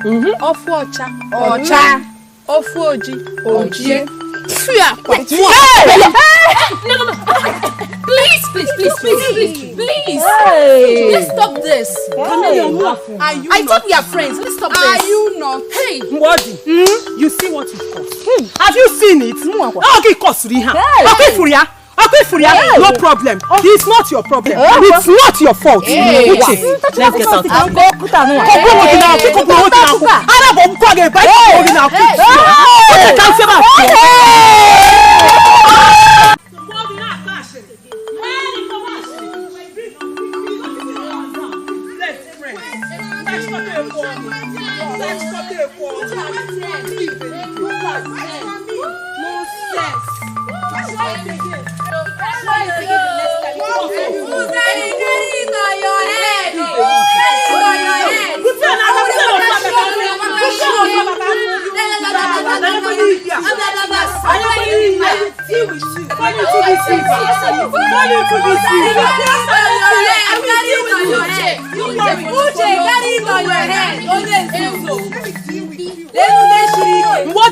Ofu Ocha. Ocha. Ofu Oji. Oji. No. Please. Please. Hey. Let's stop this. Chameleon, I thought we are friends. Let's stop this. Are you not? Hey. Mwadi, you see what it costs? Have you seen it? Okay, cost Riha. Okay, Furia. No problem. It's not your problem. It's not your fault. Let's get out.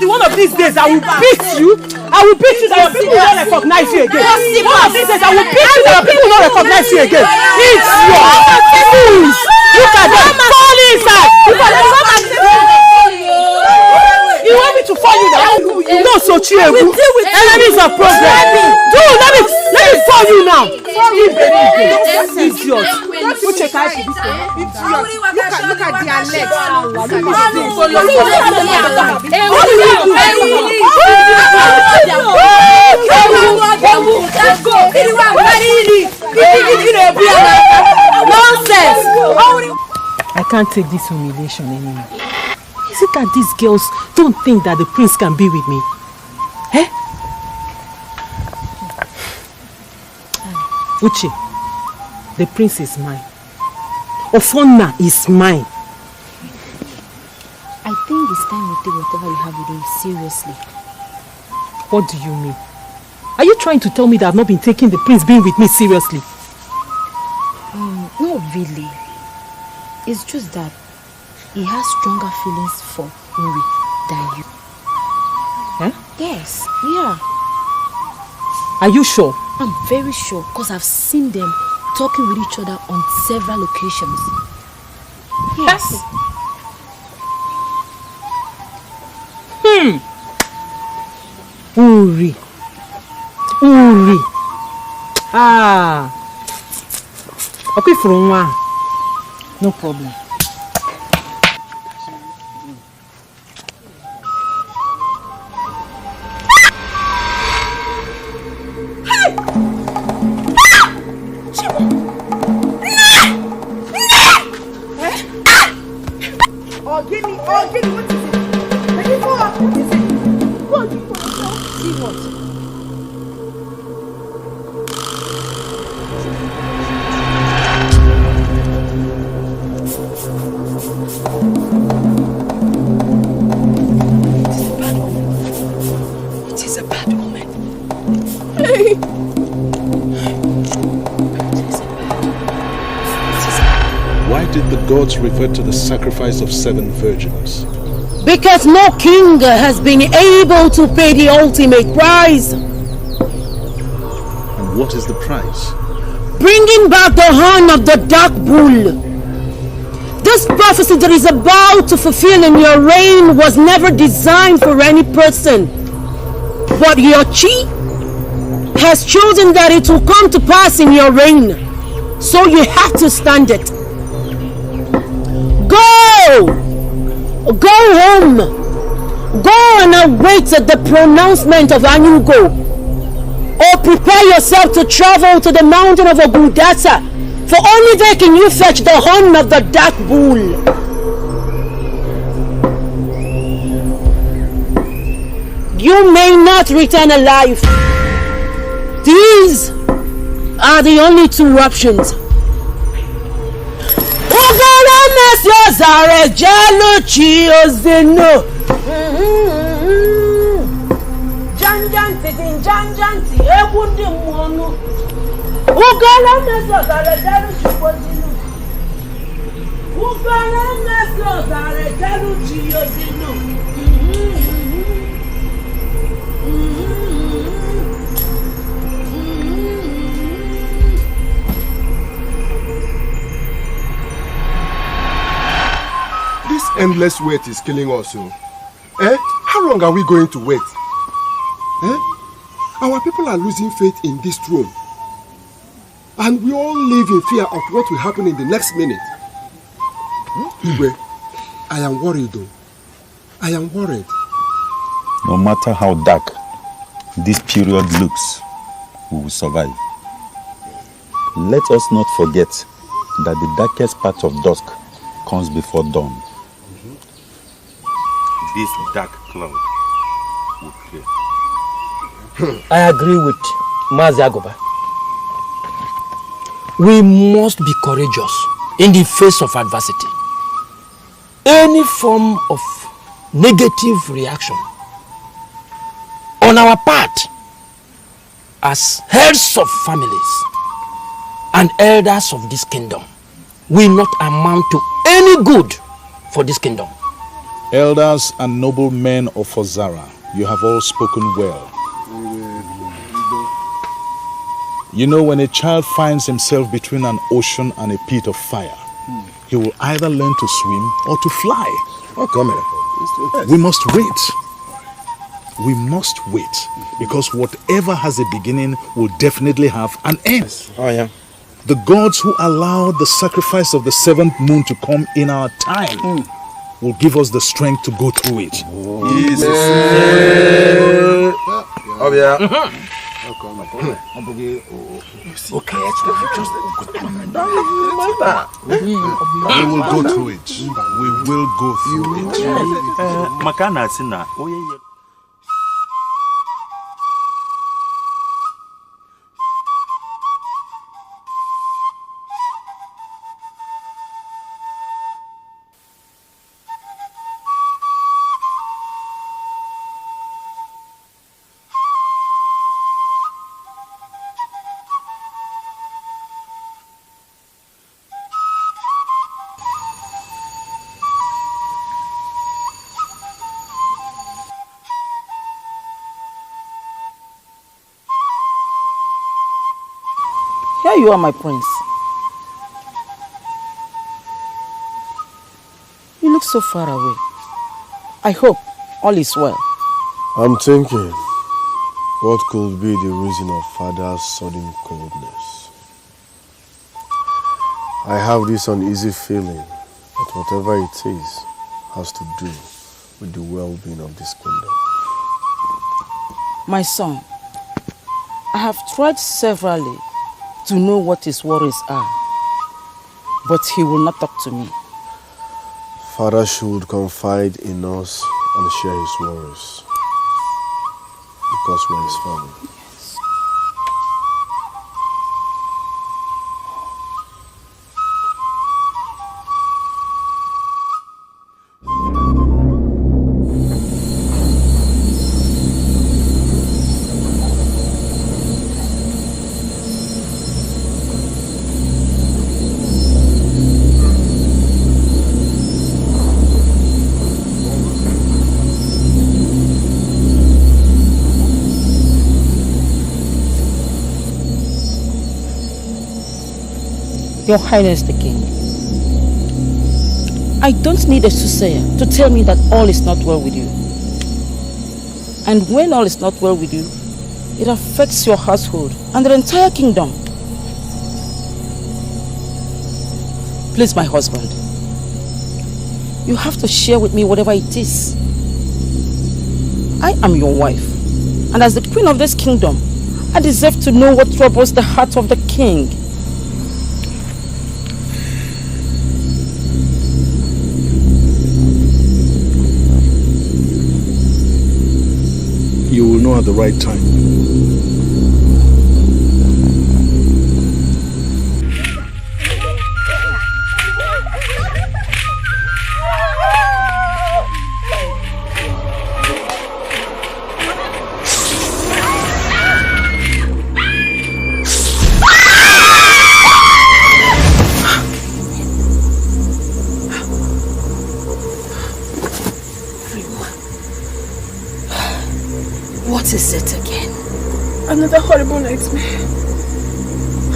One of these days I will beat you. I will beat you that your people don't recognize you again. One of these days I will beat you that your people don't recognize you again. It's your fools. Look at them. Fall inside. You want me to fall you now? No, so cheer. Enemies of progress. Dude, let me fall you now. Idiot. Look at their legs. Nonsense. I can't take this humiliation anymore. Is it that these girls don't think that the prince can be with me? Eh? Uche, the prince is mine. Ofonna is mine. I think it's time we take whatever you have with him seriously. What do you mean? Are you trying to tell me that I've not been taking the prince being with me seriously? Not really. It's just that he has stronger feelings for Uri than you. Huh? Yes, yeah. Are you sure? I'm very sure because I've seen them talking with each other on several occasions. Yes. Uri. Ah. Okay, for one. No problem. Gods refer to the sacrifice of 7 virgins? Because no king has been able to pay the ultimate price. And what is the price? Bringing back the horn of the dark bull. This prophecy that is about to fulfill in your reign was never designed for any person. But your chi has chosen that it will come to pass in your reign. So you have to stand it. Go! Go home! Go and await the pronouncement of Anyugo. Or prepare yourself to travel to the mountain of Ogudata, for only there can you fetch the horn of the dark bull. You may not return alive. These are the only two options. Janjanti, ebundi mwonu. Ugala meso zare jalu chupozinu. Ugala meso zare jalu chiyozinu. This endless wait is killing us, oh. How long are we going to wait? Our people are losing faith in this throne. And we all live in fear of what will happen in the next minute. Igwe, I am worried though. I am worried. No matter how dark this period looks, we will survive. Let us not forget that the darkest part of dusk comes before dawn. This dark cloud will clear. I agree with Mazi Agoba. We must be courageous in the face of adversity. Any form of negative reaction on our part as heads of families and elders of this kingdom will not amount to any good for this kingdom. Elders and noble men of Ozara, you have all spoken well. You know, when a child finds himself between an ocean and a pit of fire, he will either learn to swim or to fly. Oh, come here. We must wait. We must wait, because whatever has a beginning will definitely have an end. Oh, yeah. The gods who allowed the sacrifice of the seventh moon to come in our time will give us the strength to go through it. Easy. Oh, yeah. Okay, we will go through it. We will go through it. Makana sina. Here you are, my prince. You look so far away. I hope all is well. I'm thinking, what could be the reason of father's sudden coldness? I have this uneasy feeling that whatever it is has to do with the well-being of this kingdom. My son, I have tried severally to know what his worries are, but he will not talk to me. Father should confide in us and share his worries, because we're his family. Your Highness the King, I don't need a soothsayer to tell me that all is not well with you. And when all is not well with you, it affects your household and the entire kingdom. Please, my husband, you have to share with me whatever it is. I am your wife, and as the queen of this kingdom, I deserve to know what troubles the heart of the king. You will know at the right time. What is it again? Another horrible nightmare.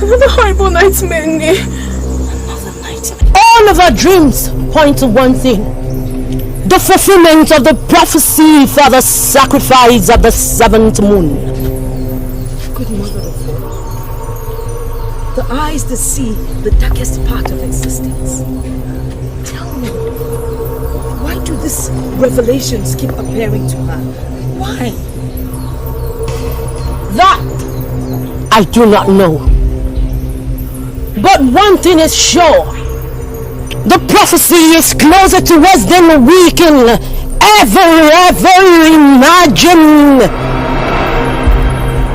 Another horrible nightmare, Ne. Another nightmare. All of our dreams point to one thing. The fulfillment of the prophecy for the sacrifice of the 7th moon. Good mother of God. The eyes that see the darkest part of existence. Tell me, why do these revelations keep appearing to her? Why? That I do not know. But one thing is sure. The prophecy is closer to us than we can ever imagine.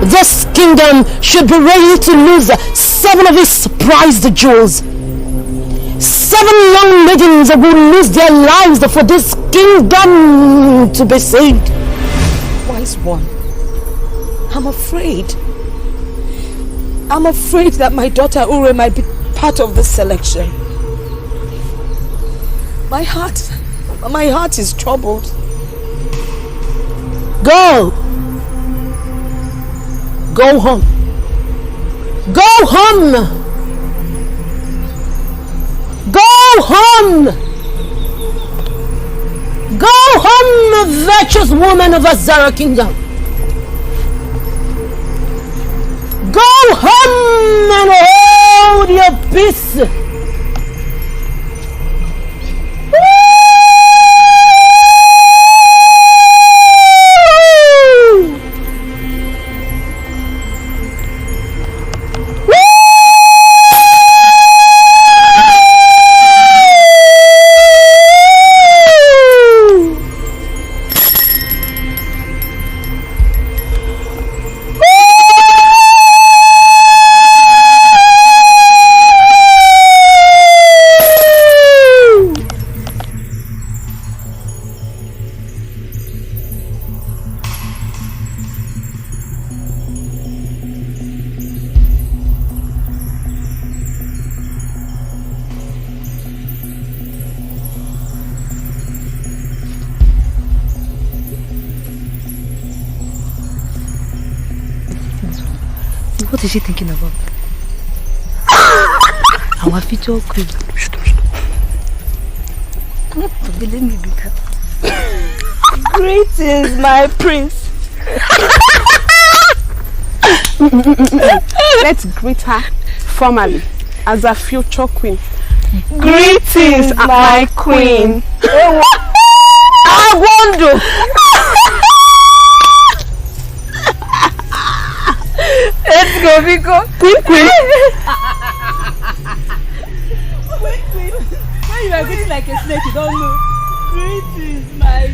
This kingdom should be ready to lose 7 of its prized jewels. 7 young maidens will lose their lives for this kingdom to be saved. Wise one, I'm afraid. I'm afraid that my daughter Ure might be part of this selection. My heart is troubled. Go home. Go home. Go home. Go home, virtuous woman of Azara Kingdom. Go home and hold your peace. What is she thinking about? Our future queen. Let me beat her. Greetings, my prince. Let's greet her formally as a future queen. Greetings, my queen. I wonder. Let's go, Vico. Queen. Queen. When you are getting like a snake, you don't know. Greetings, my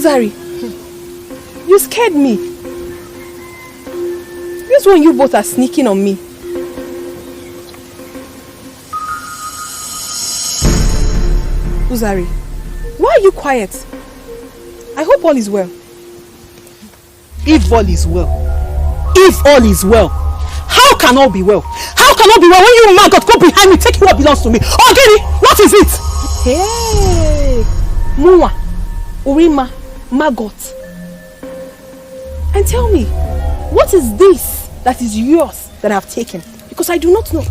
Uzari, you scared me. This one you both are sneaking on me. Uzari, why are you quiet? I hope all is well. If all is well, how can all be well? How can all be well when you maggot go behind me taking what belongs to me? Ogini, what is it? Hey, Muwa, Urima, maggot. And tell me, what is this that is yours that I have taken? Because I do not know.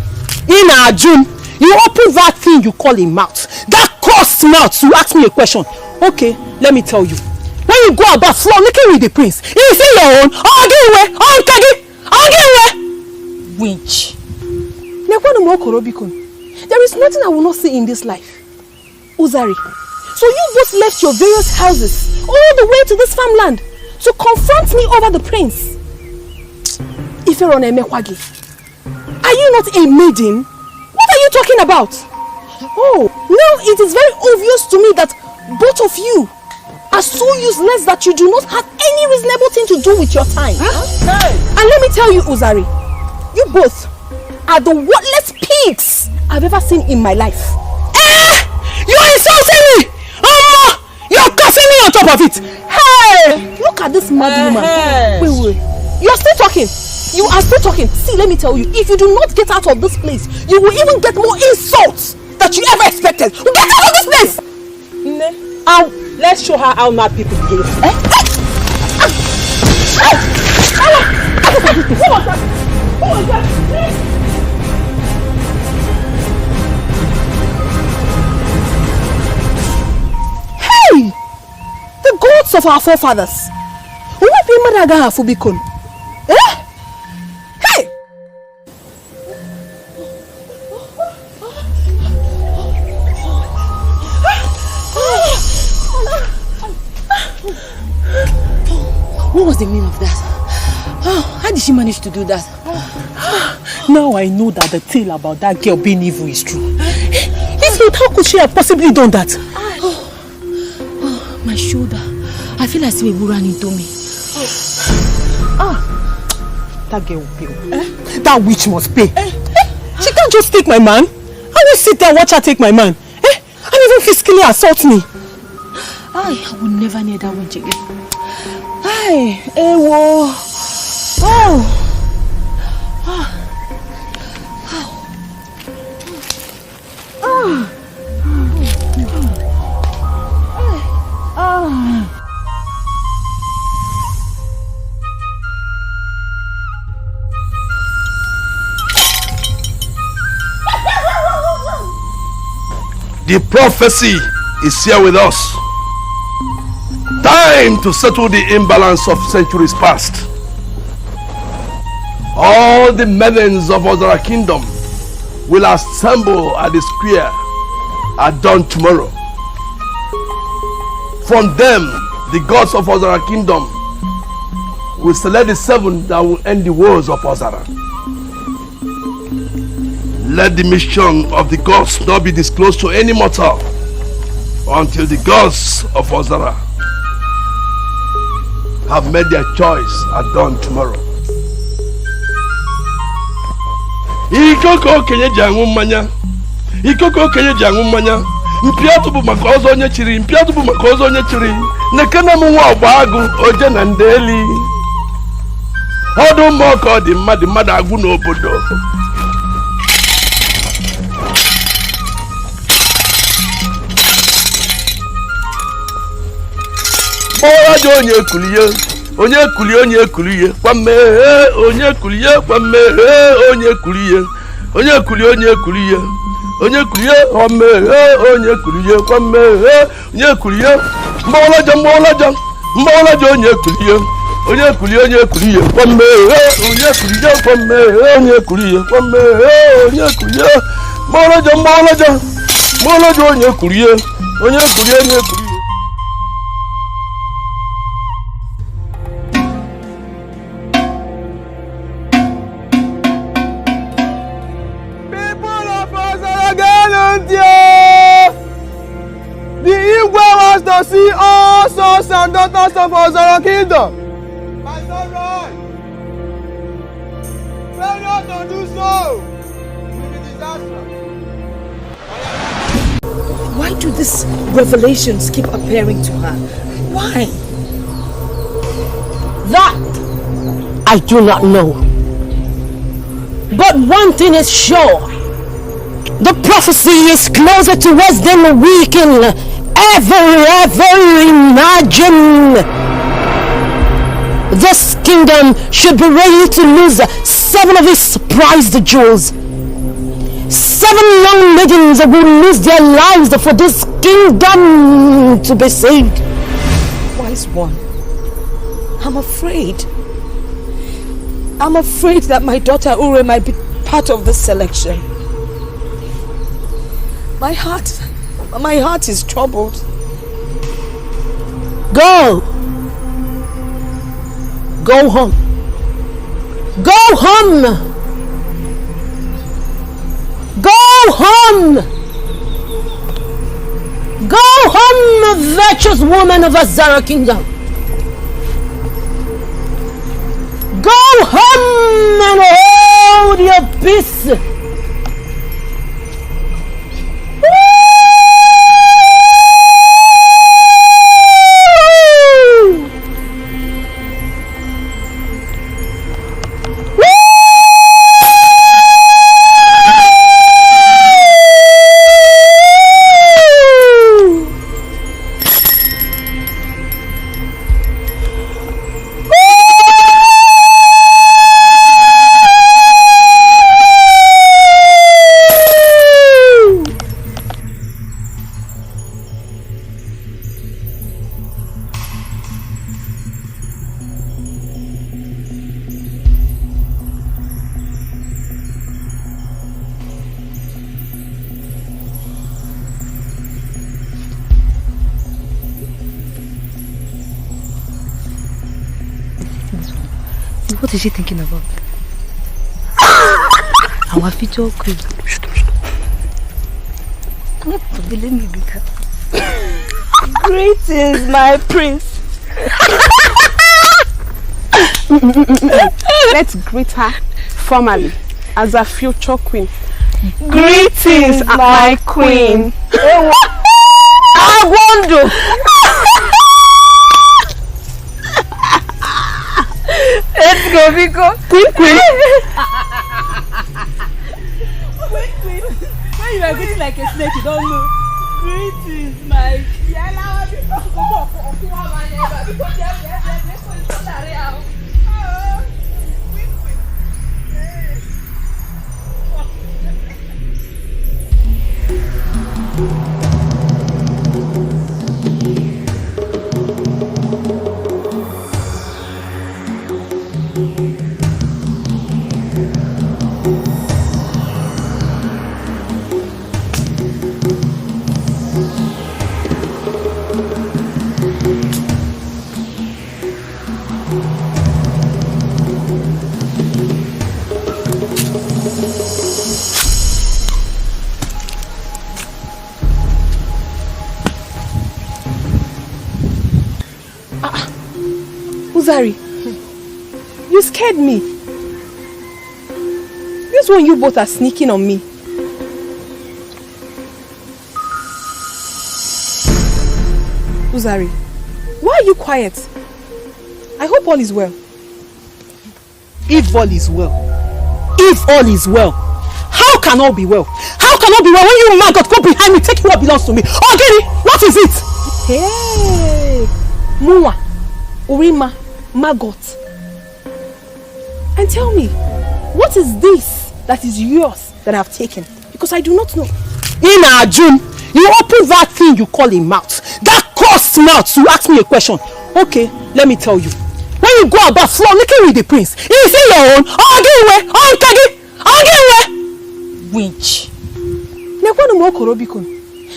Ina June, you open that thing you call a mouth. That cursed mouth to ask me a question. Okay, let me tell you. When you go about frolicking with the prince, is it your own? Winch. There is nothing I will not see in this life. Uzari, so you both left your various houses all the way to this farmland to confront me over the prince. Iferon Emekwagi, are you not a maiden? What are you talking about? Oh, now it is very obvious to me that both of you are so useless that you do not have any reasonable thing to do with your time. Hey. And let me tell you, Uzari, you both are the worthless pigs I've ever seen in my life. You're insulting me! You're cursing me on top of it! Hey! Look at this mad woman. Wait. You're still talking. You are still talking. See, let me tell you, if you do not get out of this place, you will even get more insults that you ever expected. Get out of this place! Let's show her how mad people behave. Who was that? Hey! The gods of our forefathers. What be madaga fubikon? Hey! What was the meaning of that? How did she manage to do that? Now I know that the tale about that girl being evil is true. If not, how could she have possibly done that? My shoulder. I feel as if it ran into me. That girl will pay. That witch must pay. She can't just take my man. I will sit there and watch her take my man. And even physically assault me. I will never near that witch again. Whoa. The prophecy is here with us. Time to settle the imbalance of centuries past. All the maidens of Adora kingdom will assemble at the square at dawn tomorrow. From them, the gods of Adora kingdom will select the 7 that will end the wars of Adora. Let the mission of the gods not be disclosed to any mortal until the gods of Adora have made their choice at dawn tomorrow. Ikoko kenye jangu mmanya. Ikoko kenye jangu mmanya. Mpiatu bu makozo onye chiri. Mpiatu bu makozo onye chiri. Nekana mwa obagu oje na ndeli. Odu moko di mmadụ agwụ n'obodo. Mọ́wọ́lájọ onye kuliye, onye kuliye, kwame onye kuliye, kwame onye kuliye, onye kuliye, kwame onye kuliye, kwame onye kuliye, mọ́wọ́lájọ onye kuliye, kwame onye kuliye, kwame onye kuliye, mọ́wọ́lájọ onye kuliye. The Igwe wants to see all fellow sons and daughters of Adora kingdom. My son right. Failure to do so will be disastrous. Why do these revelations keep appearing to her? Why? That I do not know. But one thing is sure. The prophecy is closer to us than we can ever imagine. This kingdom should be ready to lose 7 of its prized jewels. 7 young maidens will lose their lives for this kingdom to be saved. Wise one, I'm afraid. I'm afraid that my daughter Ure might be part of this selection. My heart is troubled. Go home. Go home. Go home. Go home, virtuous woman of Azara kingdom. Go home and hold your peace. What is she thinking about? Our future queen. Believe me, Bika. Greetings, my prince. Let's greet her formally as a future queen. Greetings, my queen. I wonder. Let's go, Biko. Queen. Queen. When you are greeting like a snake, you don't know. Greetings, my. Uzari, you scared me. This one you both are sneaking on me. Uzari, why are you quiet? I hope all is well. If all is well. If all is well. How can all be well? How can all be well when you man got go behind me taking what belongs to me? Oh, Gary, what is it? Hey, Muwa, Urima, Maggot. And tell me, what is this that is yours that I have taken? Because I do not know. In June, you open that thing you call a mouth. That cursed mouth to ask me a question. Okay, let me tell you. When you go about frolicking with the prince, is it your own? Witch.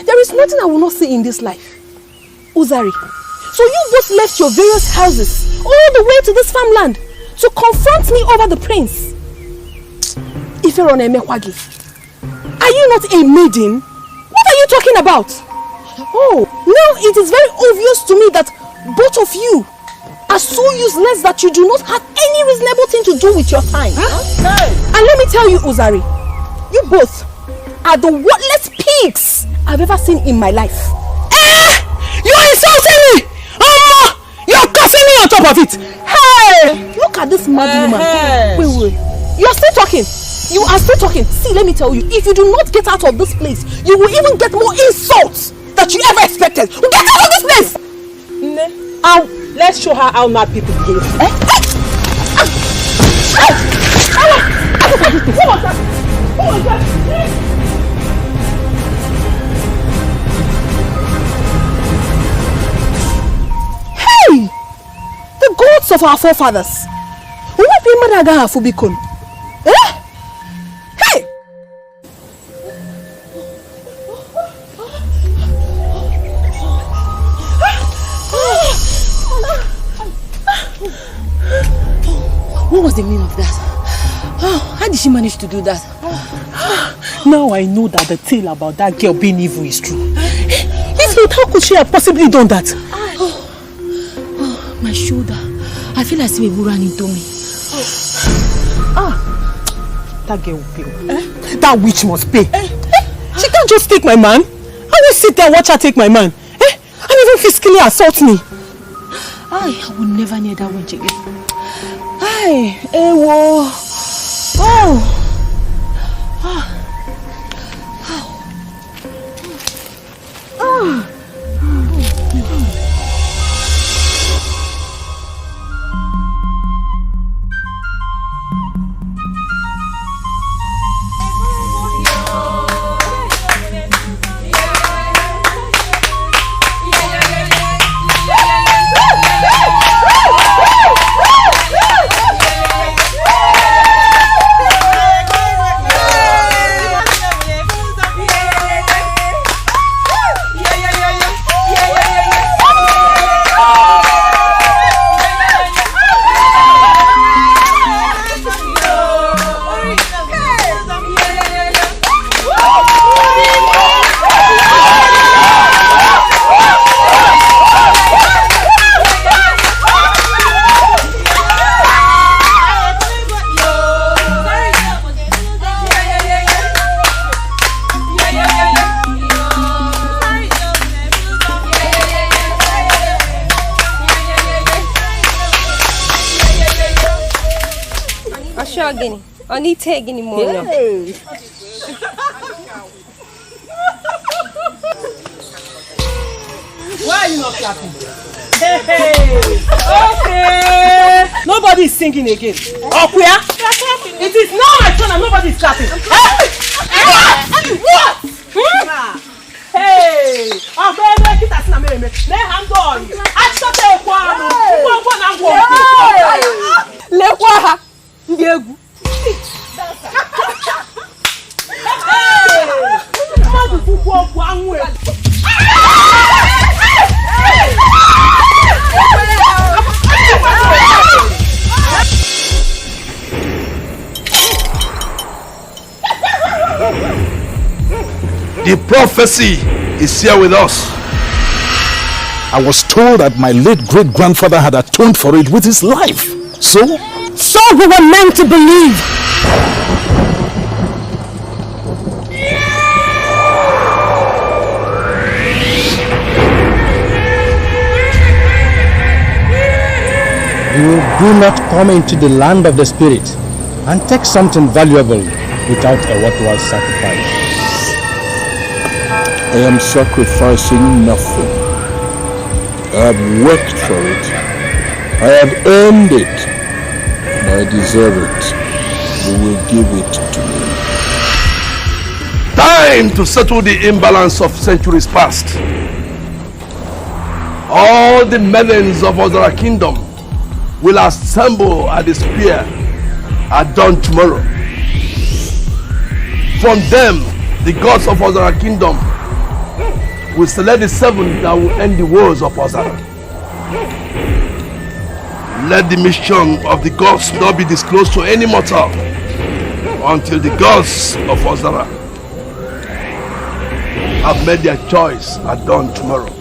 There is nothing I will not see in this life. Uzari, so you both left your various houses all the way to this farmland to confront me over the prince. Are you not a maiden? What are you talking about? Oh, Now it is very obvious to me that both of you are so useless that you do not have any reasonable thing to do with your time. And let me tell you, Uzari, you both are the worthless pigs I've ever seen in my life. You're insulting me! You're cursing me on top of it! Hey! Look at this mad woman. Wait. You're still talking. You are still talking. See, let me tell you, if you do not get out of this place, you will even get more insults that you ever expected. Get out of this place! Let's show her how mad people behave. Who was that? Hey! The gods of our forefathers. What be madaga fubikon? Eh? Hey! What was the meaning of that? How did she manage to do that? Now I know that the tale about that girl being evil is true. If not, how could she have possibly done that? My shoulder. I feel as if it ran into me. That girl will pay. That witch must pay. She can't just take my man. I will sit there and watch her take my man. And even physically assault me. I will never near that witch again. I need to take any more. Why are you not clapping? Okay. Nobody is singing again. Okuya, it is now my turn and nobody is clapping. What? Hey! The prophecy is here with us. I was told that my late great-grandfather had atoned for it with his life. So we were meant to believe. You do not come into the land of the spirit and take something valuable without a worthwhile sacrifice. I am sacrificing nothing. I have worked for it. I have earned it. And I deserve it. You will give it to me. Time to settle the imbalance of centuries past. All the maidens of Adora kingdom will assemble at the spear at dawn tomorrow. From them, the gods of Adora kingdom will select the 7 that will end the wars of Ozara. Let the mission of the gods not be disclosed to any mortal until the gods of Ozara have made their choice at dawn tomorrow.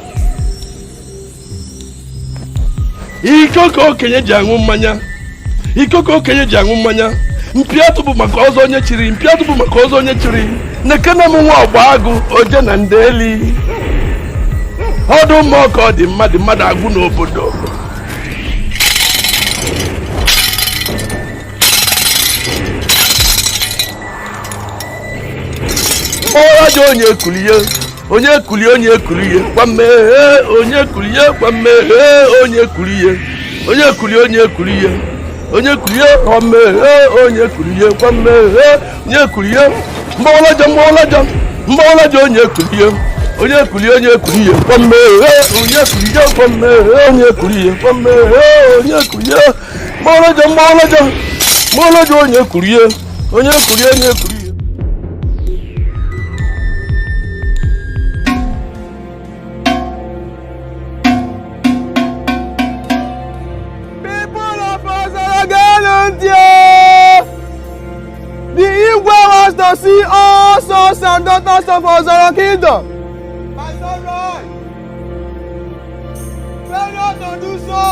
Ikoko kenye jangu mmanya. Ikoko kenye jangu mmanya. Mpiatu bu makozo onye chiri, mpiatu bu makozo onye chiri. Nekana mu nwa ogbagu oje na ndeli. Odu moko di mmadụ agụ n'obodo. Orajo onye kuliye, onye kuliye, kwamme onye kuliye, kwamme onye kuliye, kwamme onye kuliye, kwamme onye kuliye, mbolajo onye kuliye, kwamme kwamme onye kuliye, mbolajo onye kuliye. The Igwe wants to see all sons and daughters of Ozara Kingdom. My son, right? Failure to do so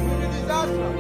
will be disastrous.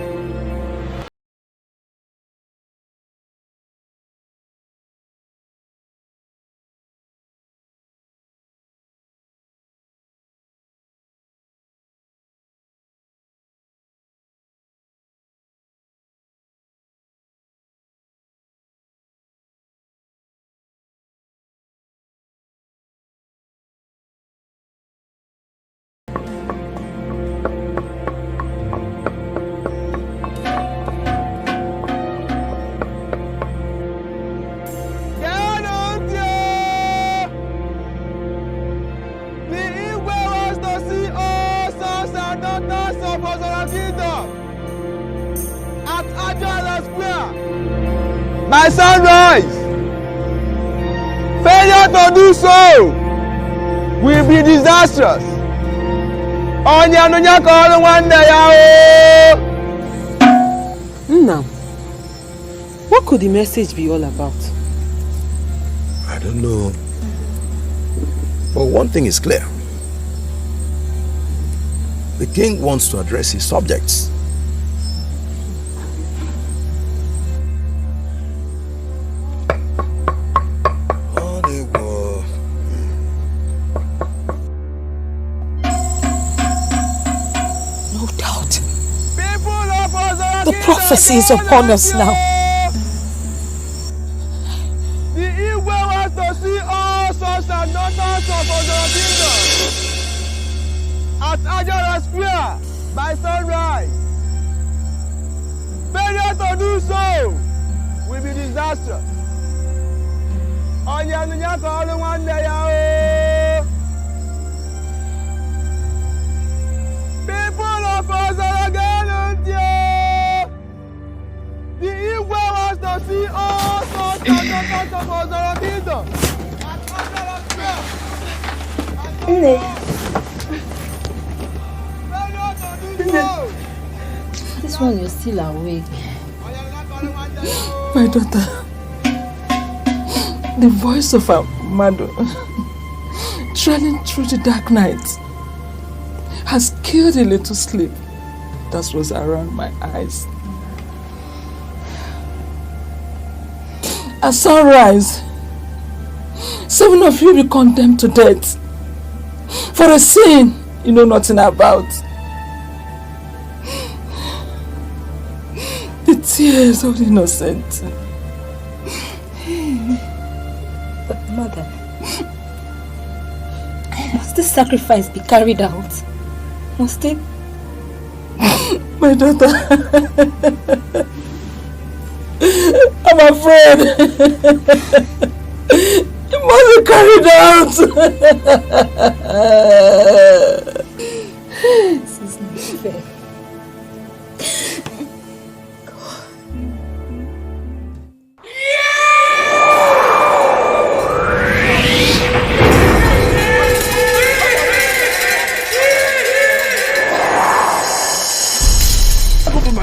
By sunrise, failure to do so will be disastrous. Now, what could the message be all about? I don't know. But one thing is clear. The king wants to address his subjects. Prophecy is upon us now. The Igwe wants to see all sons and daughters of Ozara Kingdom at Adora Square by sunrise. Failure to do so will be disastrous. People of Ozara the Igwe wants to see all sons and daughters of Ozara Kingdom at Adora Square. This one, you're still awake. My daughter, the voice of our mother, trailing through the dark night, has killed a little sleep that was around my eyes. At sunrise, 7 of you will be condemned to death for a sin you know nothing about. The tears of the innocent. But mother, must this sacrifice be carried out? Must it? My daughter, I'm afraid it must be carried out. This is not fair.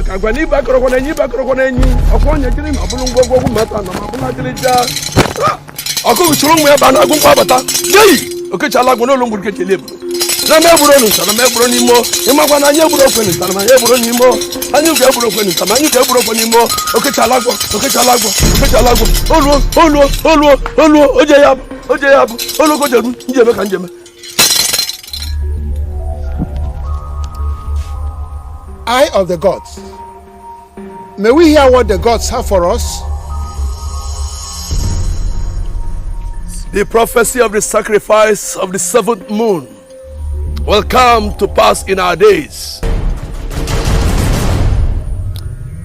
Agwani bakro kona nyi okonya kiri mabulu ngogwo mata na mabula kiri ja ako churu mu ya bana agun kwa bata yei oke chala gbono lo ngurke kele bro Na me buro ni sana me buro ni mo. Imakwa na nye buro kweni sana me buro ni mo. Anyu ke buro kweni sana anyu ke buro kweni mo. Oke chalagbo. Olu oje yab. Olu ko jeru njeme kan jeme. Eye of the gods. May we hear what the gods have for us? The prophecy of the sacrifice of the 7th moon will come to pass in our days.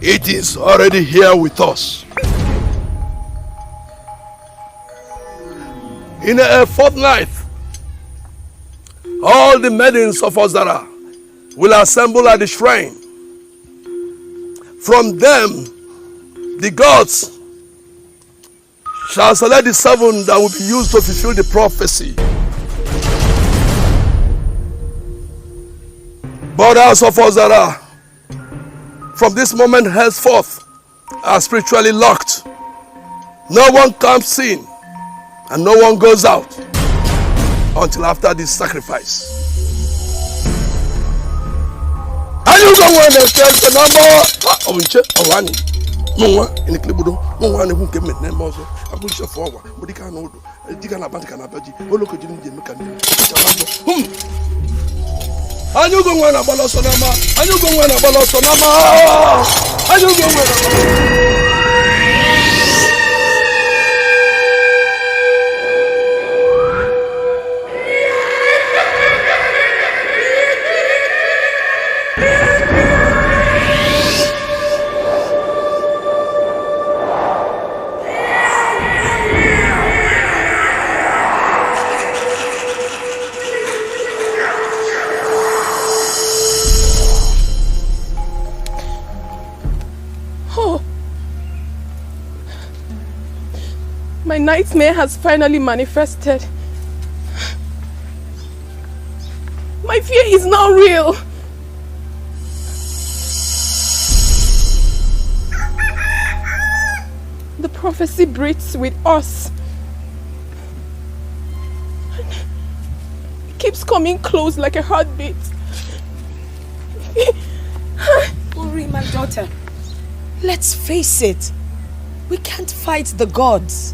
It is already here with us. In a fortnight, all the maidens of Adora will assemble at the shrine. From them, the gods shall select the 7 that will be used to fulfill the prophecy. Borders of Adora, from this moment henceforth, are spiritually locked. No one comes in and no one goes out until after this sacrifice. Are you going to tell the number? No one in the Klibudo, no one who came in them also. I push you forward, but you can't know. You can't abandon Kanabaji. Oh, look at you in the mechanic. Are you going to Balosonama? Are you going to Balosonama? Are you going to My nightmare has finally manifested. My fear is now real. The prophecy breathes with us. It keeps coming close like a heartbeat. Uri, my daughter, let's face it. We can't fight the gods.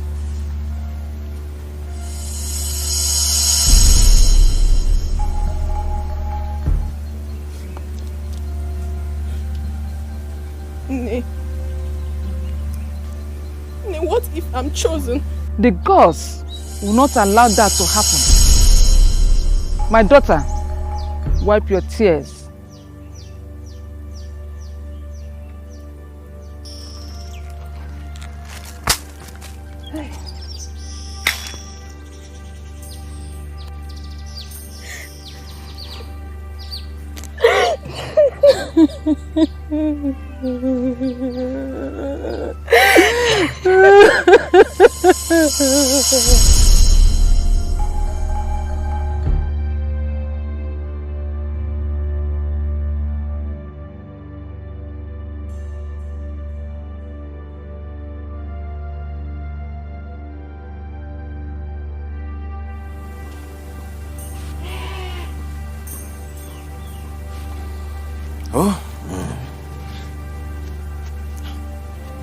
What if I'm chosen? The gods will not allow that to happen. My daughter, wipe your tears.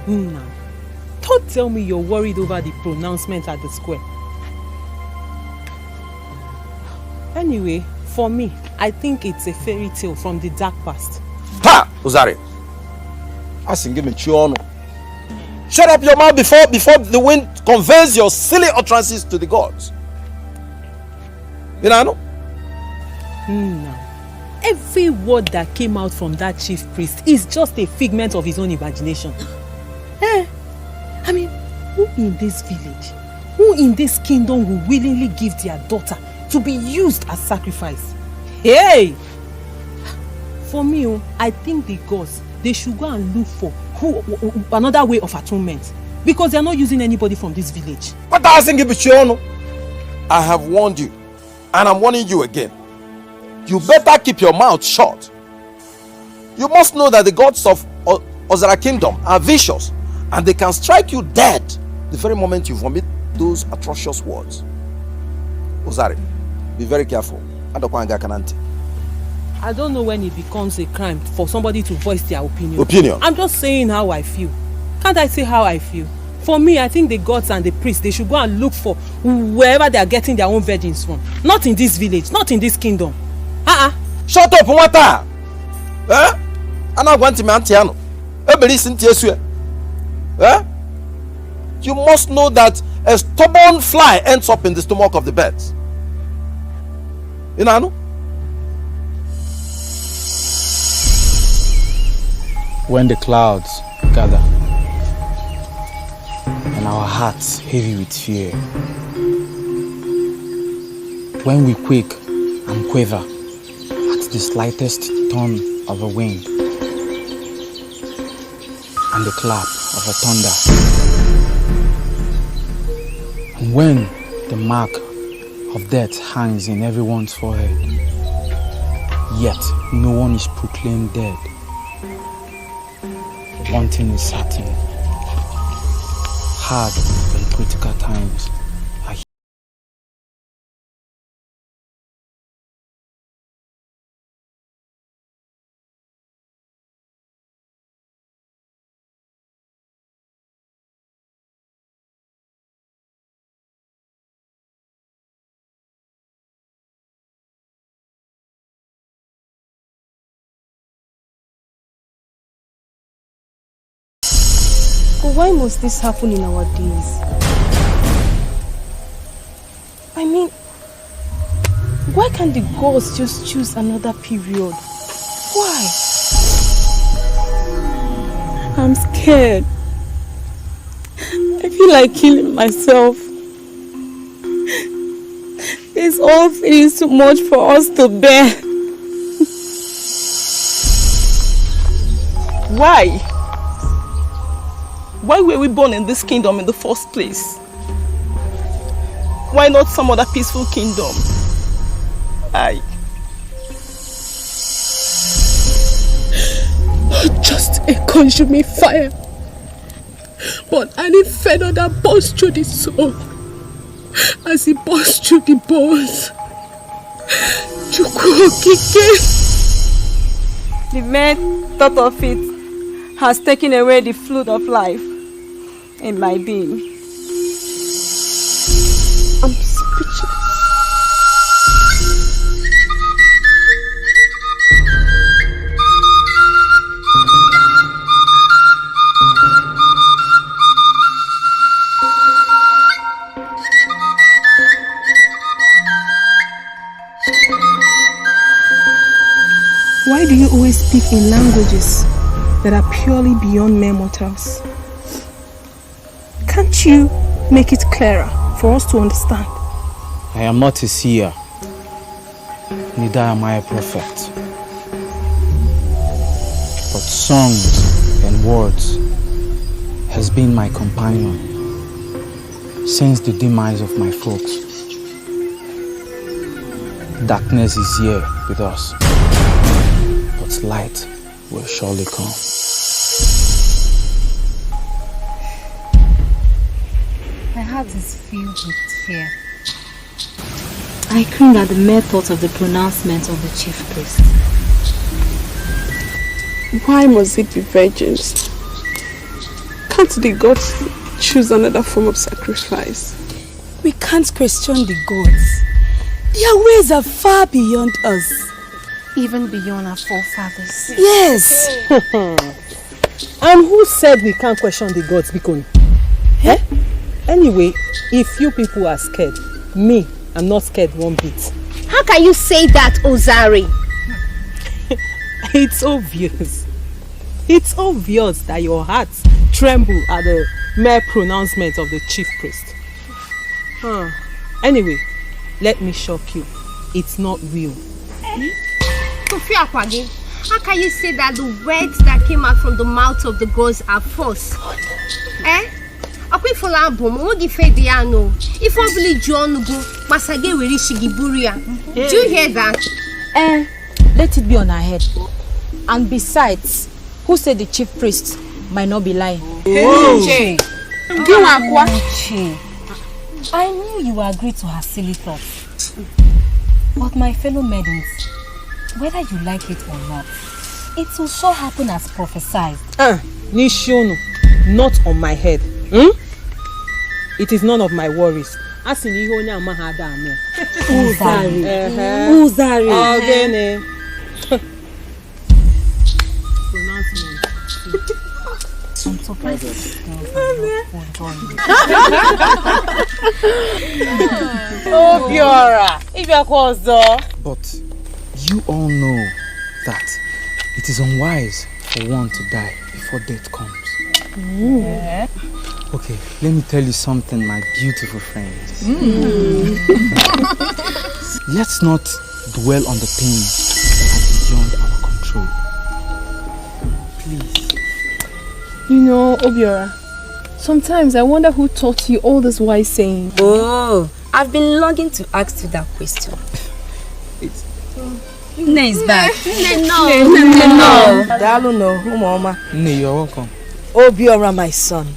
Now, don't tell me you're worried over the pronouncement at the square. Anyway, for me, I think it's a fairy tale from the dark past. Ha! Uzari! I sing him a chiono. Shut up your mouth before the wind conveys your silly utterances to the gods. You know? Now, every word that came out from that chief priest is just a figment of his own imagination. I mean, who in this village, who in this kingdom will willingly give their daughter to be used as sacrifice? Hey! For me, I think the gods, they should go and look for another way of atonement. Because they are not using anybody from this village. But I have warned you, and I'm warning you again. You better keep your mouth shut. You must know that the gods of Adora Kingdom are vicious, and they can strike you dead the very moment you vomit those atrocious words. Uzari, be very careful. I don't know when it becomes a crime for somebody to voice their opinion. Opinion? I'm just saying how I feel. Can't I say how I feel? For me, I think the gods and the priests, they should go and look for wherever they are getting their own virgins from. Not in this village, not in this kingdom. Shut up, Nwata! Eh? I'm not going to Mantiano. Eh? You must know that a stubborn fly ends up in the stomach of the birds. You know? When the clouds gather and our hearts heavy with fear, when we quake and quiver at the slightest turn of a wind and the clap of a thunder, and when the mark of death hangs in everyone's forehead, yet no one is proclaimed dead. One thing is certain: hard and critical times are here. But why must this happen in our days? I mean, why can't the gods just choose another period? Why? I'm scared. I feel like killing myself. This all feels too much for us to bear. Why? Why were we born in this kingdom in the first place? Why not some other peaceful kingdom? Not just a consuming fire, but an inferno that bursts through the soul as it bursts through the bones. The mere thought of it has taken away the fluid of life in my being. I'm speechless. Why do you always speak in languages that are purely beyond mere mortals? Can't you make it clearer for us to understand? I am not a seer, neither am I a prophet. But songs and words has been my companion since the demise of my folks. Darkness is here with us, but light will surely come. My heart is filled with fear. I cringe at the mere thought of the pronouncement of the chief priest. Why must it be virgins? Can't the gods choose another form of sacrifice? We can't question the gods. Their ways are far beyond us. Even beyond our forefathers. Yes. And who said we can't question the gods, Bikoni? Eh? Anyway, if you people are scared, me, I'm not scared one bit. How can you say that, Ozari? It's obvious. It's obvious that your hearts tremble at the mere pronouncement of the chief priest. Anyway, let me shock you. It's not real. Kofi Akwage, how can you say that the words that came out from the mouth of the gods are false? Eh? Do you hear that? Let it be on our head. And besides, who said the chief priest might not be lying? I knew you agreed to her silly thoughts. But my fellow maidens, whether you like it or not, it will so happen as prophesied. Nishono, not on my head. It is none of my worries. Uzari. Uzari. I'm surprised. Oh, Biora, if you are close, But you all know that it is unwise for one to die before death comes. Okay, let me tell you something, my beautiful friends. Let's not dwell on the things that are beyond our control. Please. You know, Obiora, sometimes I wonder who taught you all this wise saying. Oh, I've been longing to ask you that question. Nne is back. No. Dalu no, Mama. Nne, you're welcome. Obiora, my son.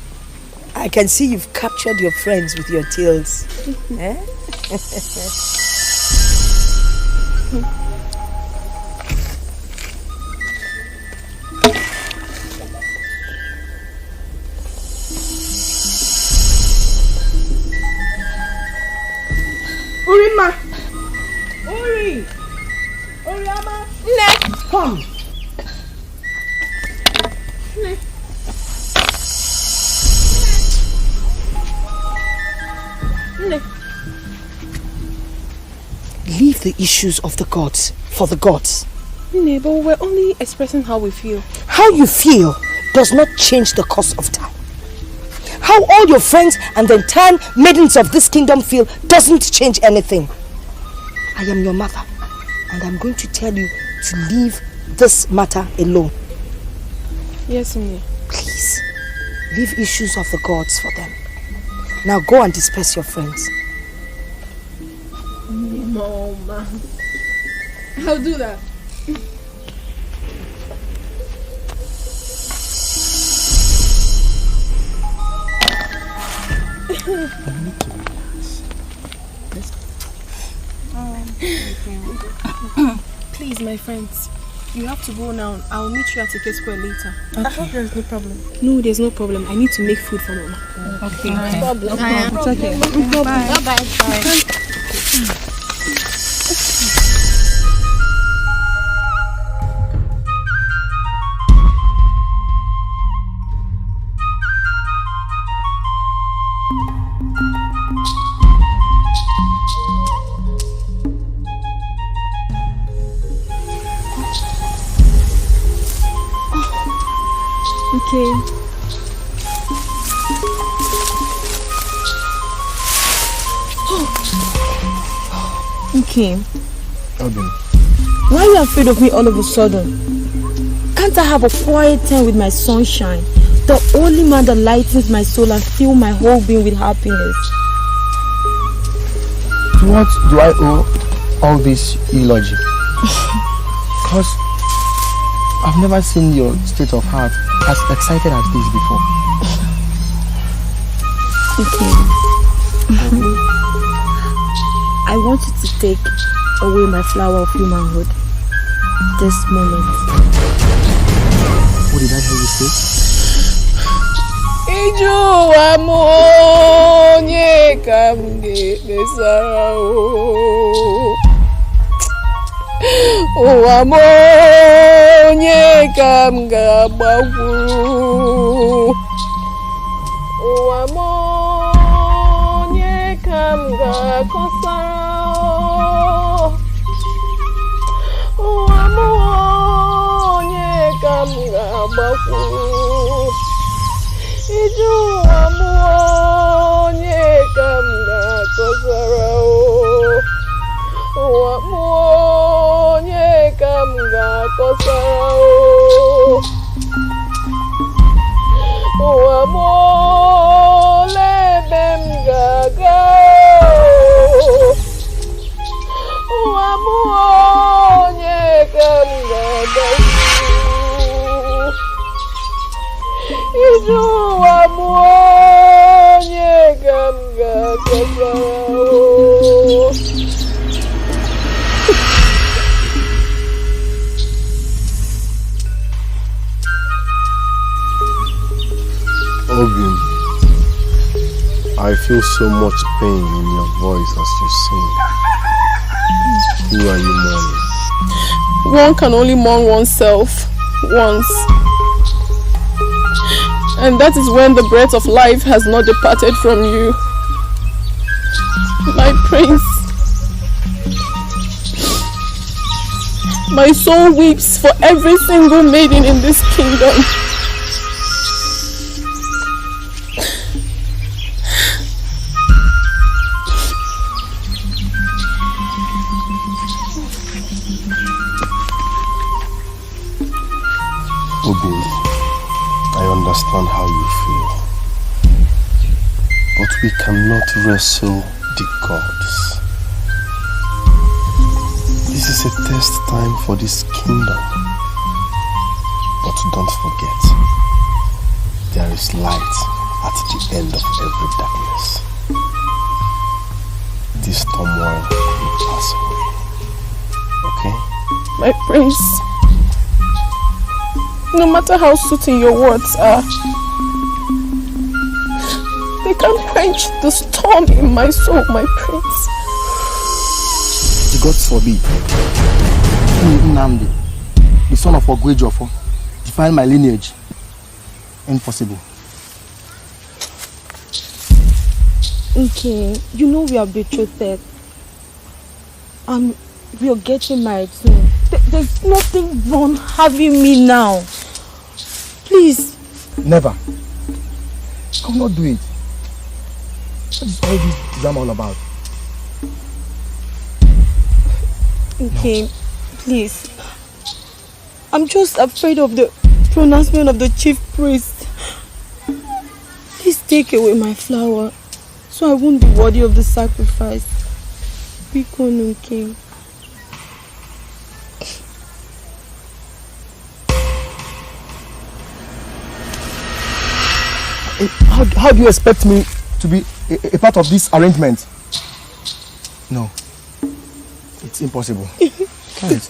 I can see you've captured your friends with your tales. Urima! Uri! Uriama! Ne! Come! Ne! Ne! Leave the issues of the gods for the gods. Ne, but we're only expressing how we feel. How you feel does not change the course of time. How all your friends and the entire maidens of this kingdom feel doesn't change anything. I am your mother, and I'm going to tell you to leave this matter alone. Yes, Nne. Please, leave issues of the gods for them. Now go and disperse your friends. Mama. I'll do that. Please, my friends, you have to go now. I'll meet you at Ike Square later. Okay. There's no problem. No, there's no problem. I need to make food for Mama. Okay. No problem. It's okay. No problem. Bye-bye. Okay. Okay. Obin. Why are you afraid of me all of a sudden? Can't I have a quiet time with my sunshine? The only man that lightens my soul and fills my whole being with happiness. To what do I owe all this eulogy? Because I've never seen your state of heart as excited as this before. Okay. I want you to take away my flower of humanhood this moment. What did I hear you say? Iju amonye kamge besara o amonye kamga baguru o amonye kamga kosara o amonye kamga baguru Iju amonye kamga kosara o amonye kamga kosara o amole bemga ga o amonye kamga Iju amonye kamga kosara Obim, I feel so much pain in your voice as you sing. Who are you mourning? One can only mourn oneself once. And that is when the breath of life has not departed from you. My prince. My soul weeps for every single maiden in this kingdom. Obi, I understand how you feel. But we cannot wrestle the gods. This is a test time for this kingdom. But don't forget, there is light at the end of every darkness. This turmoil will pass away. Okay? My prince, no matter how soothing your words are, they can't quench the storm in my soul, my prince. The gods forbid. Nnamdi, the son of Ogwejofo, define my lineage. Impossible. Okay, you know we are betrothed. We are getting married soon. There's nothing wrong having me now. Please. Never. I will not do it. What is all this drama all about? Okay, please. I'm just afraid of the pronouncement of the chief priest. Please take away my flower so I won't be worthy of the sacrifice. Be gone, okay? How do you expect me to be a part of this arrangement? No. It's impossible. Can't.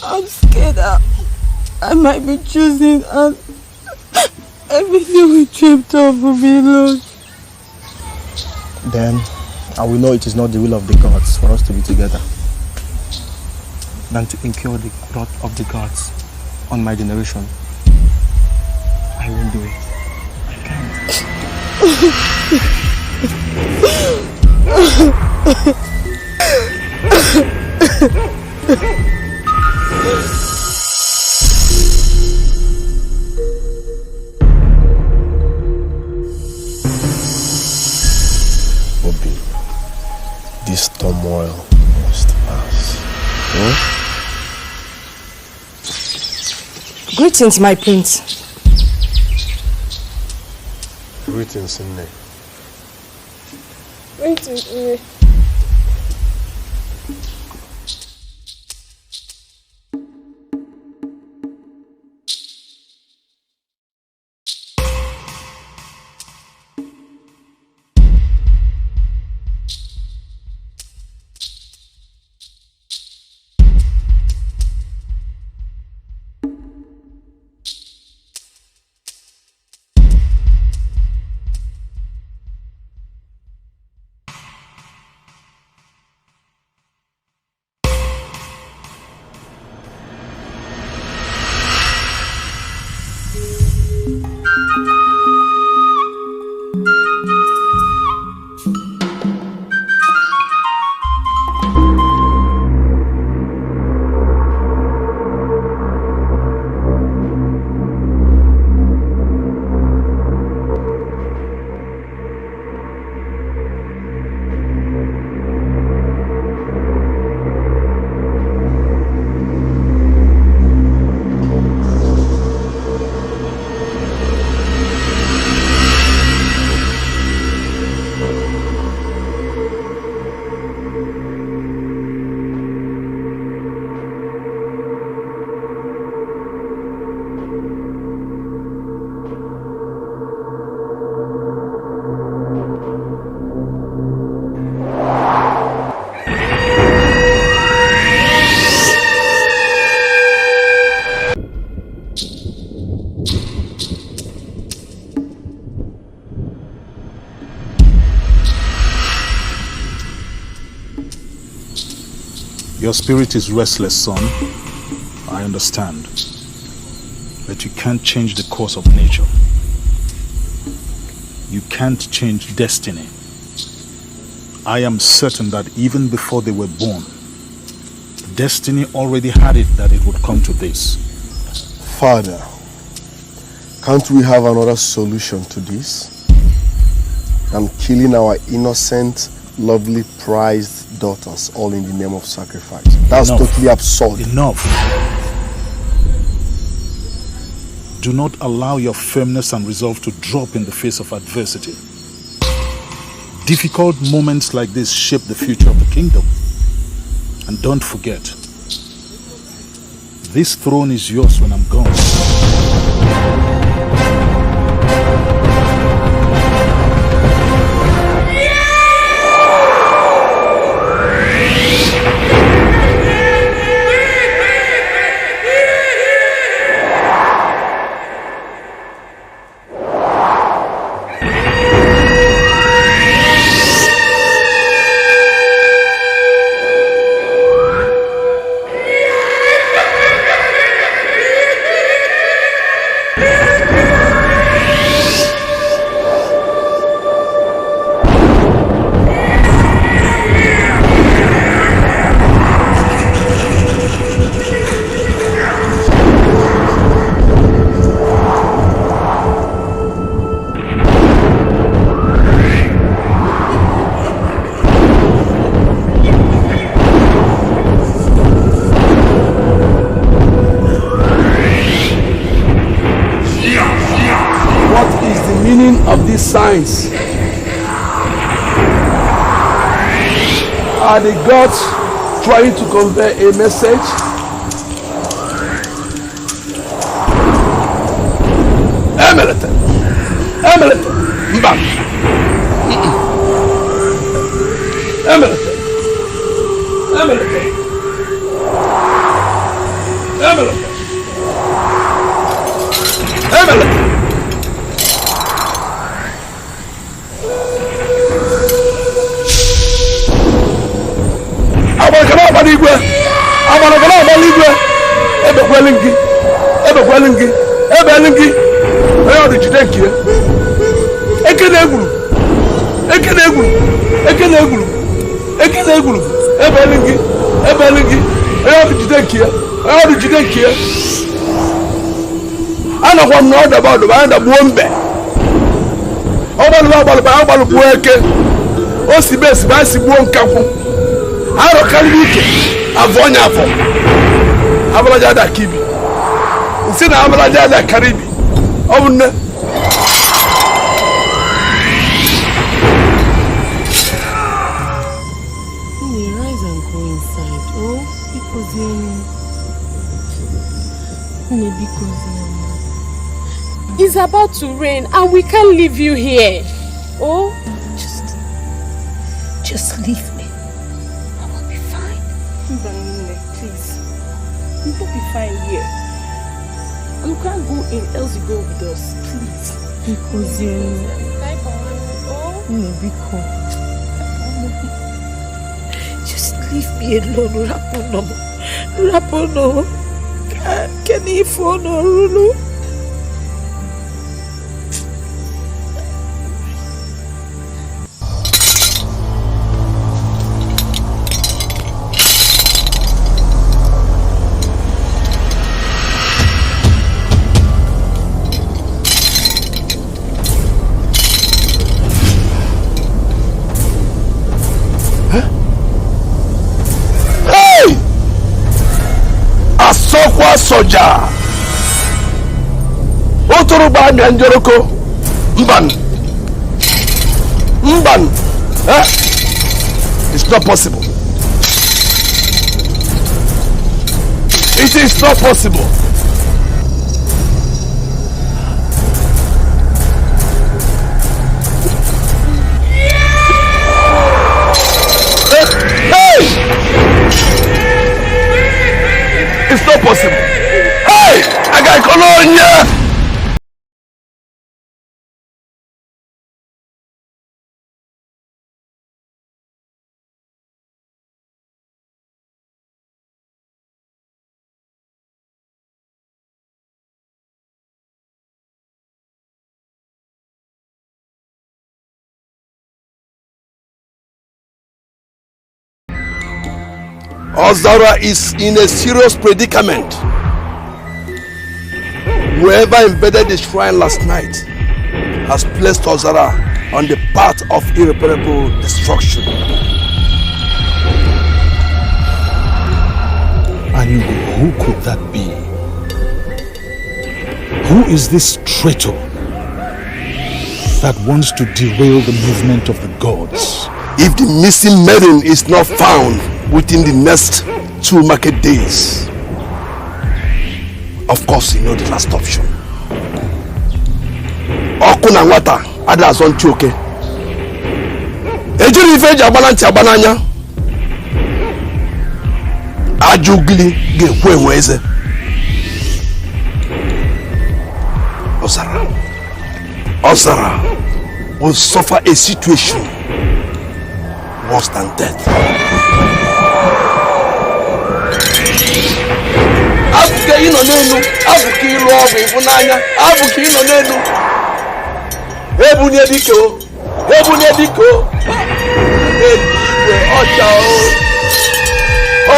I'm scared I might be choosing and everything we dreamed of will be lost. Then I will know it is not the will of the gods for us to be together than to incur the wrath of the gods on my generation. I won't do it. I Obi, this turmoil must pass. Hmm? Greetings, my prince. Greetings, Nne. Greetings, Your spirit is restless, son. I understand. But you can't change the course of nature. You can't change destiny. I am certain that even before they were born, destiny already had it that it would come to this. Father, can't we have another solution to this? Than killing our innocent, lovely, prized daughters all in the name of sacrifice. That's totally absurd. Enough. Do not allow your firmness and resolve to drop in the face of adversity. Difficult moments like this shape the future of the kingdom. And don't forget, this throne is yours when I'm gone. Signs. Are the gods trying to convey a message? Emelete! Emelete! Mba! Emelete! Emelete! Emelete! Emelete! Aro kalike avonya afọ abalaja da kibi nsi na abalaja da karibi obunne we rise and go inside because it's about to rain and we can't leave you here. Just leave me. Please. You won't be fine here. And you can't go in, else you go with us. Please. Because just leave me alone, Rapono. Can you phone or Rulu? Soja Otoro ba mi anjoroko Mban It's not possible. It is not possible. Hey! It's not possible. Hey! I got cologne. Adora is in a serious predicament. Whoever invaded the shrine last night has placed Adora on the path of irreparable destruction. And who could that be? Who is this traitor that wants to derail the movement of the gods? If the missing maiden is not found within the next 2 market days, of course you know the last option. Okuna nwata ada azon choke. Ejiri ifeji agbananti agbananya. Ajugili gekwe enweze. Adora will suffer a situation worse than death. Abuke ino nenu, abuke ilu obi ifunanya, abuke ino nenu. Ebu ni ediko,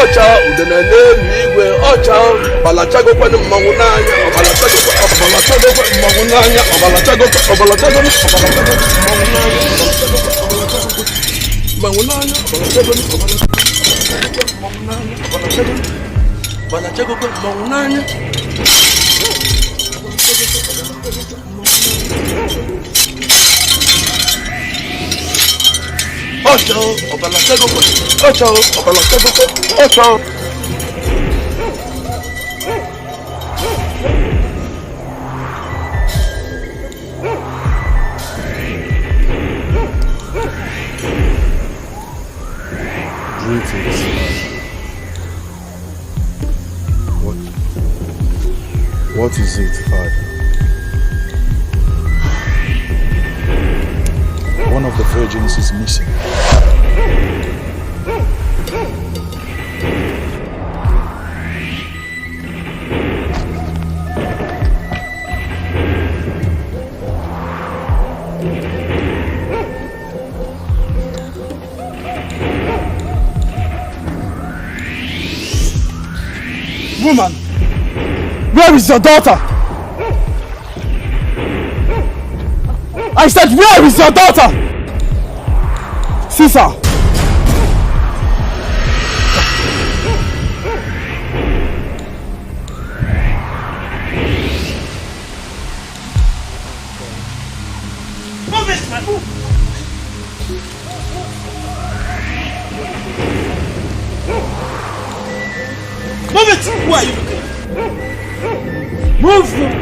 Ocha udene nenu igwe, ocha balachago kwa mmangunanya, balachago kwa mmangunanya, balachago Greetings. What is it, Father? One of the virgins is missing. Woman, where is your daughter? I said, where is your daughter? Caesar. Move it, man, move. Move it! Who are you looking at? Move!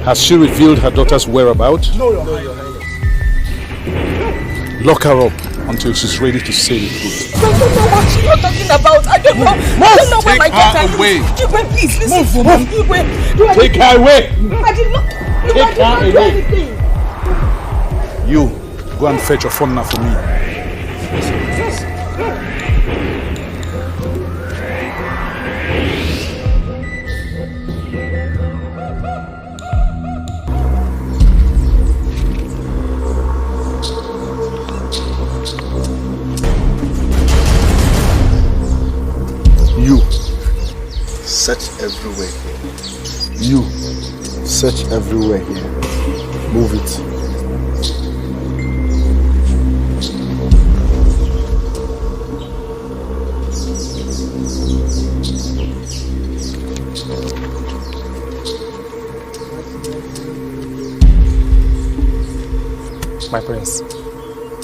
Has she revealed her daughter's whereabouts? No, Your Highness. Lock her up until she's ready to say the truth. I don't know what you're talking about. I don't know. I don't know where my daughter is. Away. Igwe, please listen. Move, woman. Igwe, Take her away. I did not. Take her do away. anything. You, go and fetch your phone now for me. You search everywhere here. You search everywhere here. Move it. My prince,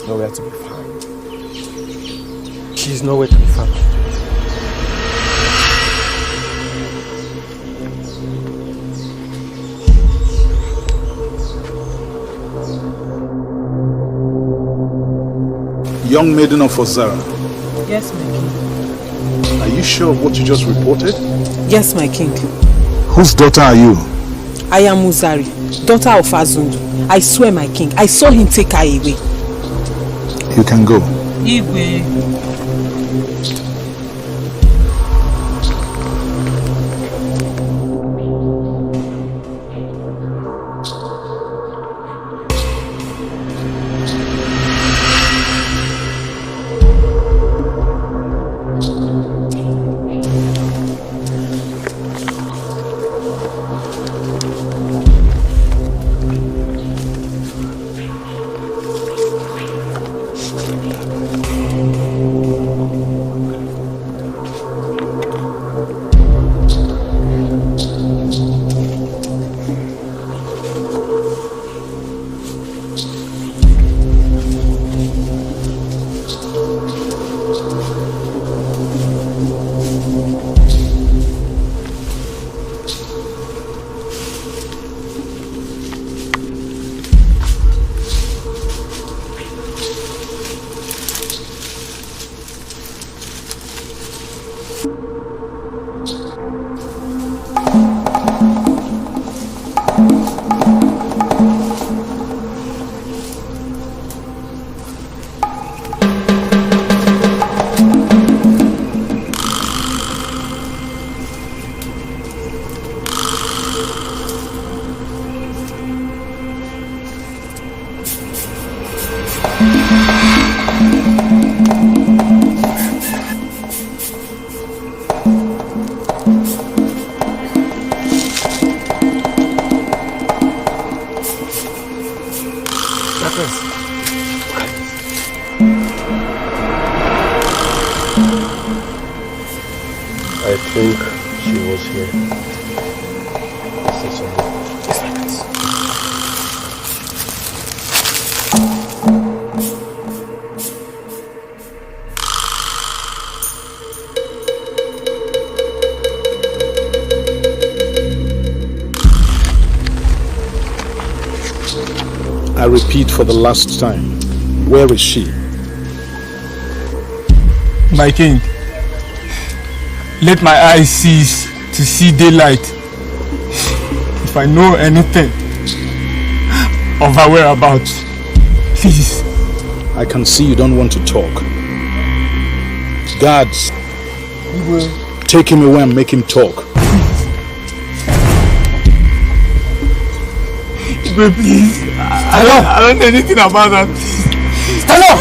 nowhere to be found. She is nowhere to be found. Young maiden of Adora, Yes, my king. are you sure of what you just reported? Yes, my king. Whose daughter are you? I am Uzari, daughter of Azundu. I swear, my king, I saw him take her away. You can go. Igwe. Prince. I think she was here. Say something. Yes, my prince. I repeat for the last time, where is she? My king, let my eyes cease to see daylight. If I know anything of her whereabouts, please. I can see you don't want to talk. Guards, take him away and make him talk. But please, I don't know anything about that. Stand up!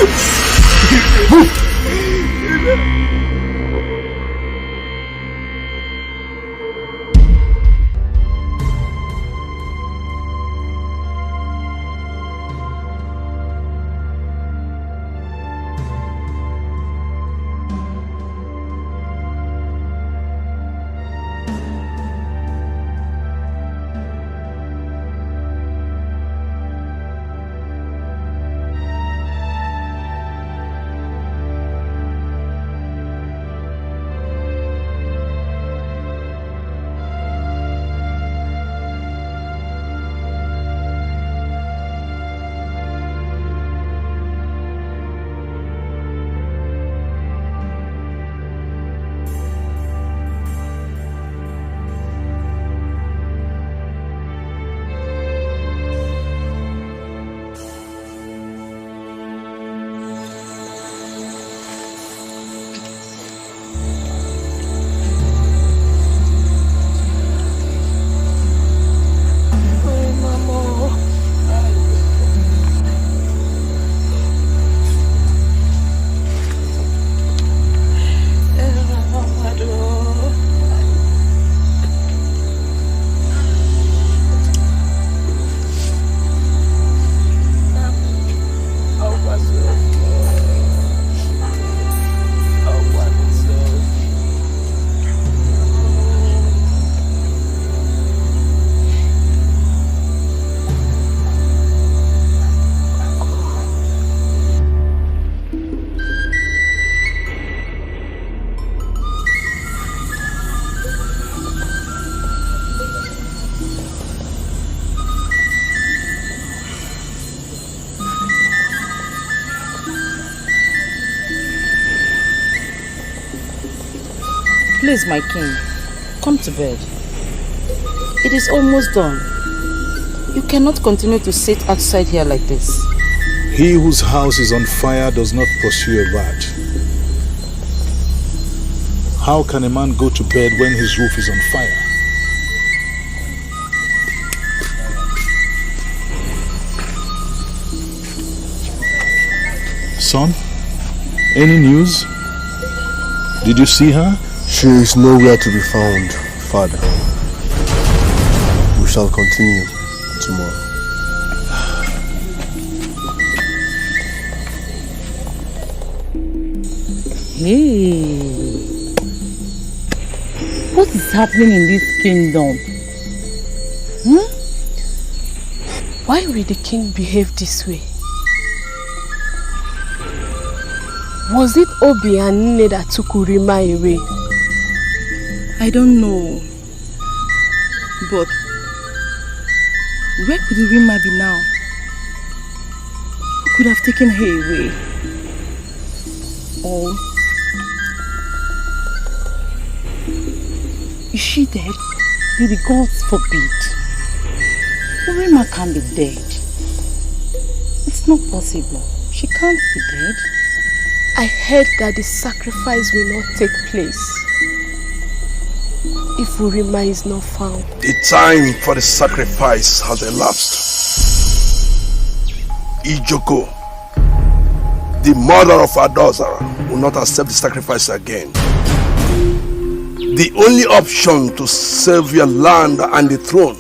Please, my king, come to bed. It is almost done. You cannot continue to sit outside here like this. He whose house is on fire does not pursue a rat. How can a man go to bed when his roof is on fire? Son, any news? Did you see her? She is nowhere to be found, Father. We shall continue tomorrow. Hey, what is happening in this kingdom? Why will the king behave this way? Was it Obi and Nne that took Urima away? I don't know. But where could Urima be now? Who could have taken her away? Or is she dead? May the gods forbid. Urima can't be dead. It's not possible. She can't be dead. I heard that the sacrifice will not take place if Urima is not found. The time for the sacrifice has elapsed. Ijoko, the mother of Adora, will not accept the sacrifice again. The only option to save your land and the throne,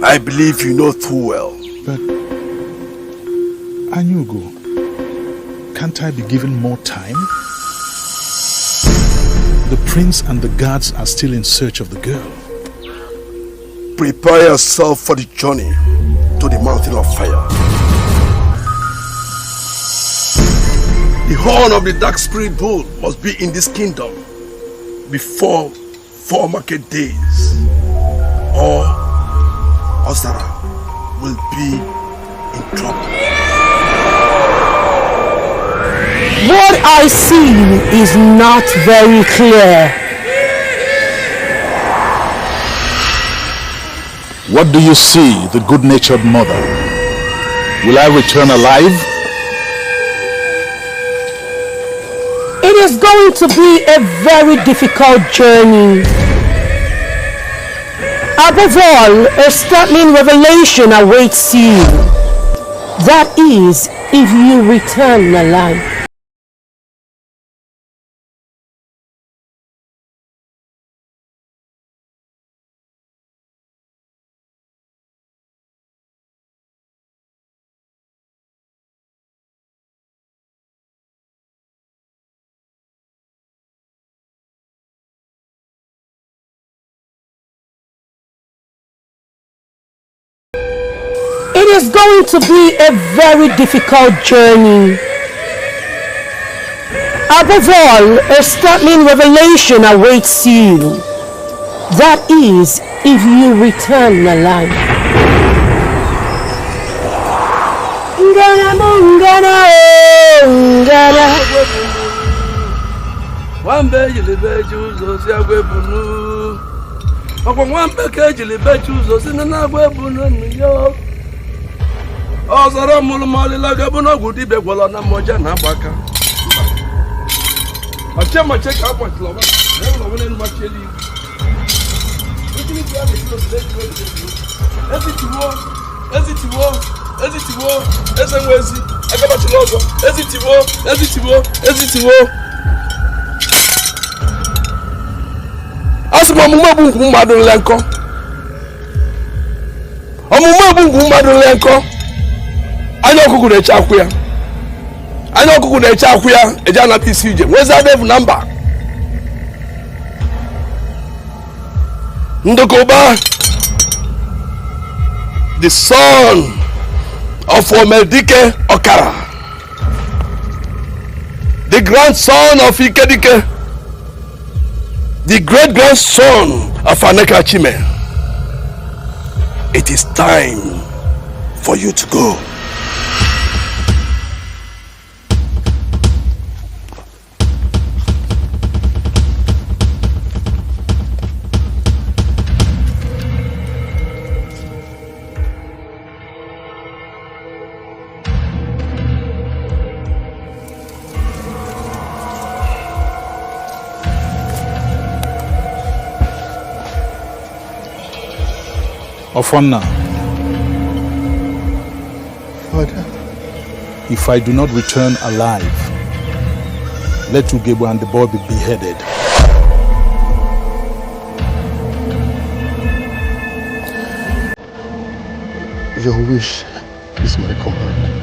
I believe you know too well. Anyugo, can't I be given more time? The prince and the guards are still in search of the girl. Prepare yourself for the journey to the mountain of fire. The horn of the dark spirit bull must be in this kingdom before 4 market days, or Ozara will be in trouble. What I see is not very clear. What do you see, the good-natured mother? Will I return alive? It is going to be a very difficult journey. Above all, a startling revelation awaits you. That is, if you return alive. It is going to be a very difficult journey. Above all, a startling revelation awaits you. That is, if you return alive. Ozara mulumali laga buna gudi begwala na moja na baka. Achema cheka hapo tloba. Leo na wale macheli. Lakini pia ni kilo zetu. Ezitiwo. Ezenwezi. Akaba chilozo. Ezitiwo. Asuma mumabungu mmadụ lenko. Omumabungu mmadụ lenko. Anya okuku na-eche akwụ ya eje anata isi ije nweza devu na mba Ndokoba, the son of Omedike Okara, the grandson of Ikedike, the great-grandson of Aneka Chime. It is time for you to go. Ofonna, Father, if I do not return alive, let Ugebo and the boy be beheaded. Your wish is my command.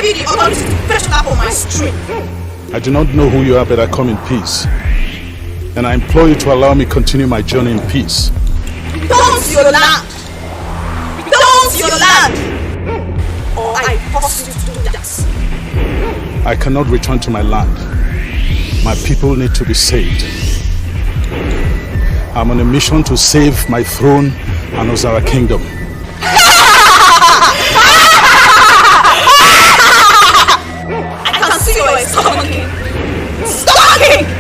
gave you the authority to fetch water for my stream. I do not know who you are, but I come in peace. And I implore you to allow me continue my journey in peace. Don't your land! Don't your land! Or I force you to do that. I cannot return to my land. My people need to be saved. I'm on a mission to save my throne and Ozara Kingdom. I can see you are a stubborn king. Stubborn king!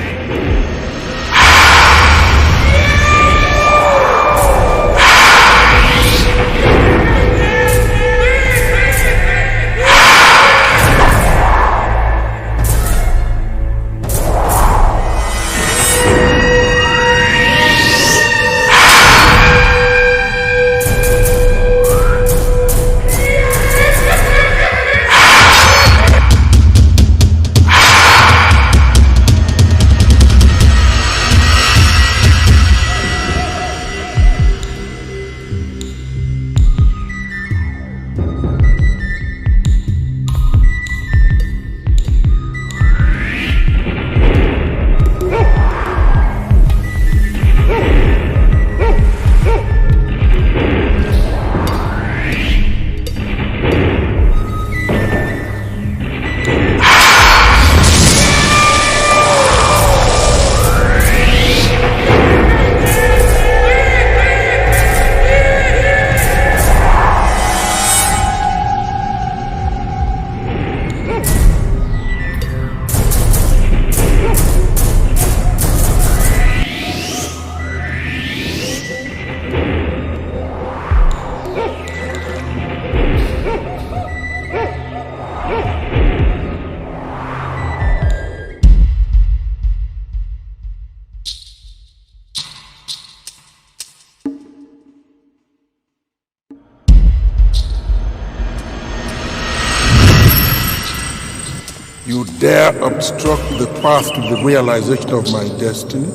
You dare obstruct the path to the realization of my destiny?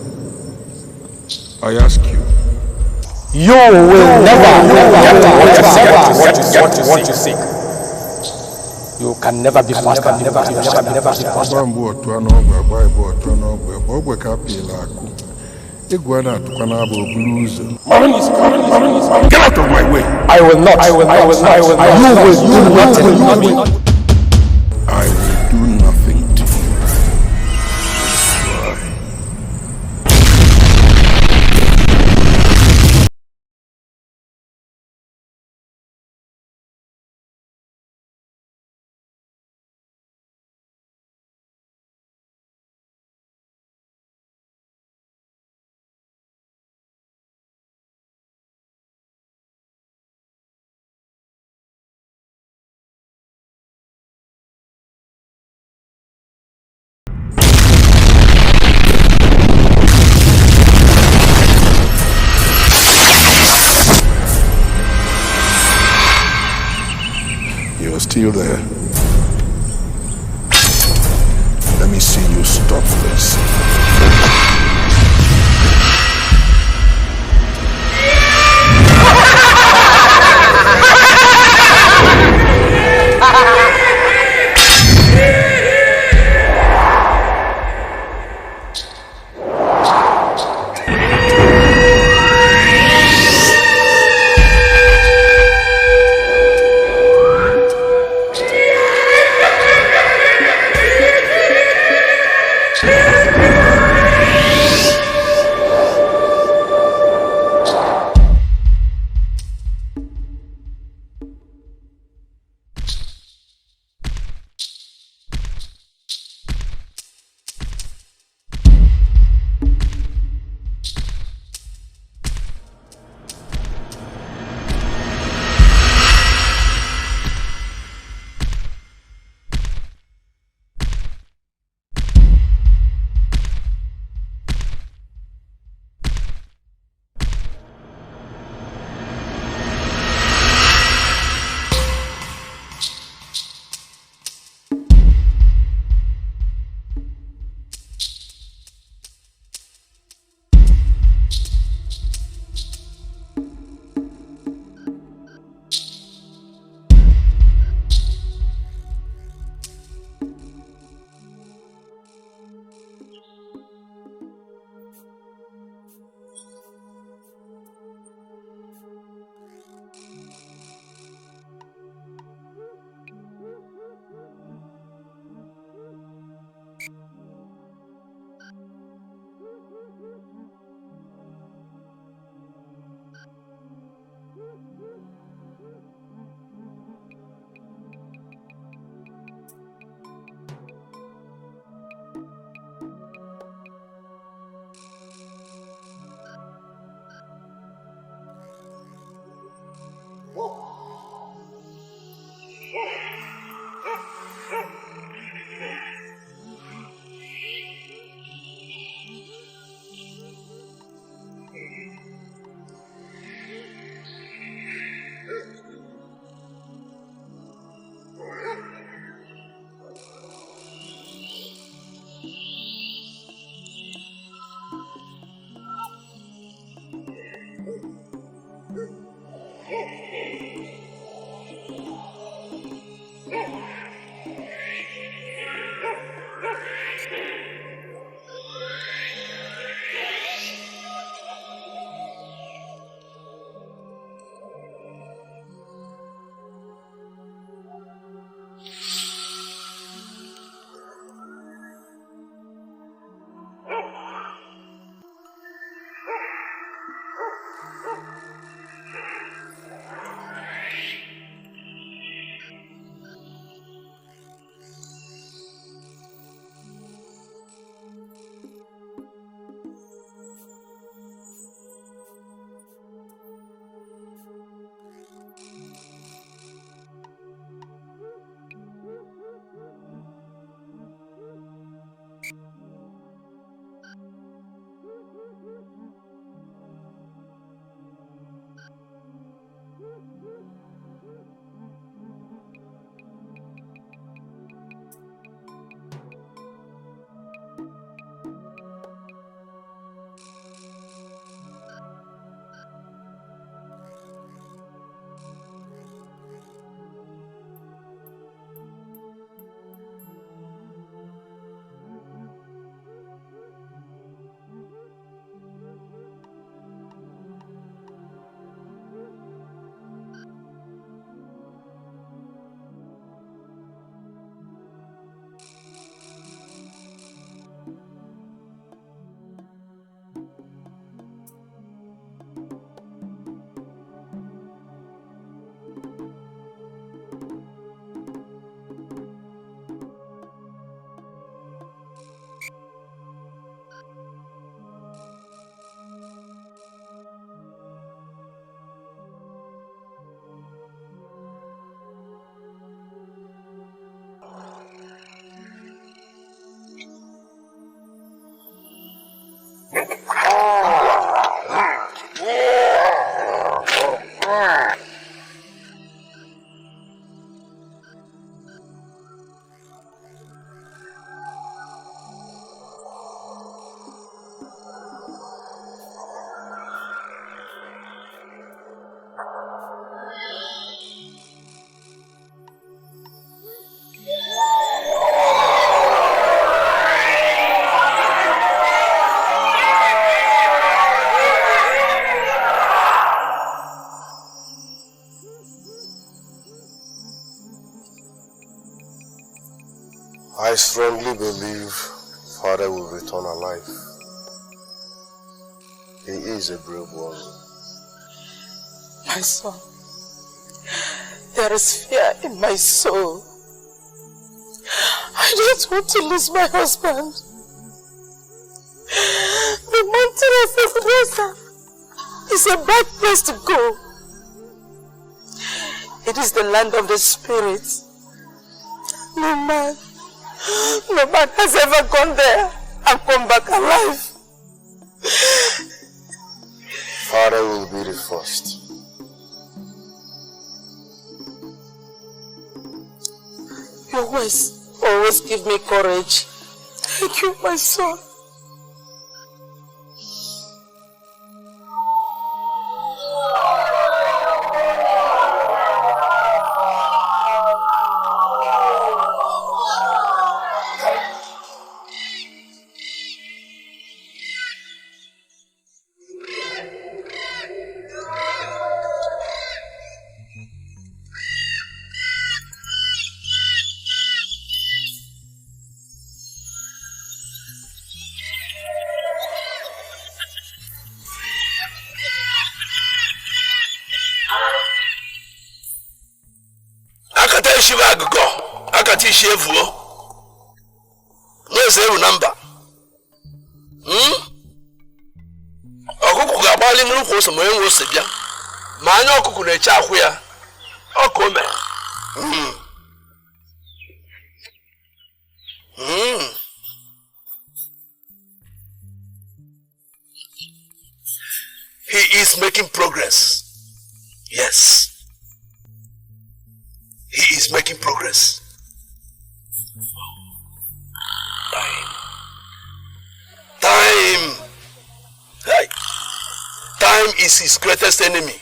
I ask you. You will never get what you seek. You can never be faster, never be faster. Get out of my way! I will not. You will do nothing. I will do nothing to you. You're still there. Let me see you stop this. strongly believe Father will return alive. He is a brave warrior. My son, there is fear in my soul. I don't want to lose my husband. The mountain of Adora is a bad place to go. It is the land of the spirits. No man has ever gone there and come back alive. Father will be the first. Your words always give me courage. Thank you, my son. Where's the number? Okuku gabali nuko so moyo wo sebia. Ma anya okuku na echa ahua. Okome. He is making progress. Yes. He is making progress. Time is his greatest enemy.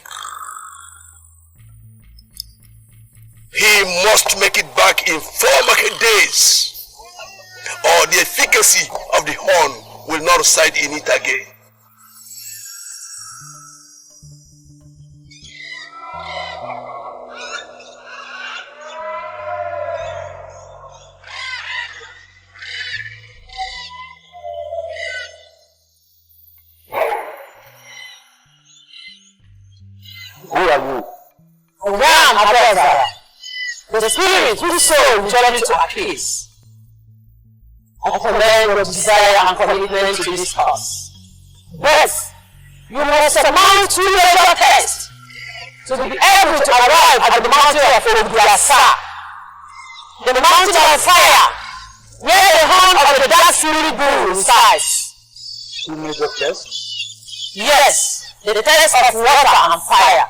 He must make it back in 4 market days, or the efficacy of the horn will not reside in it again. The spirit whose soul will journey to appease. I commend your desire and commitment to this cause. But you must surmount 2 major tests to be able to arrive at the mountain of Ultimatum, the mountain of fire, where the horn of the dark spirit bull resides. 2 major tests? Yes, the test of water and fire.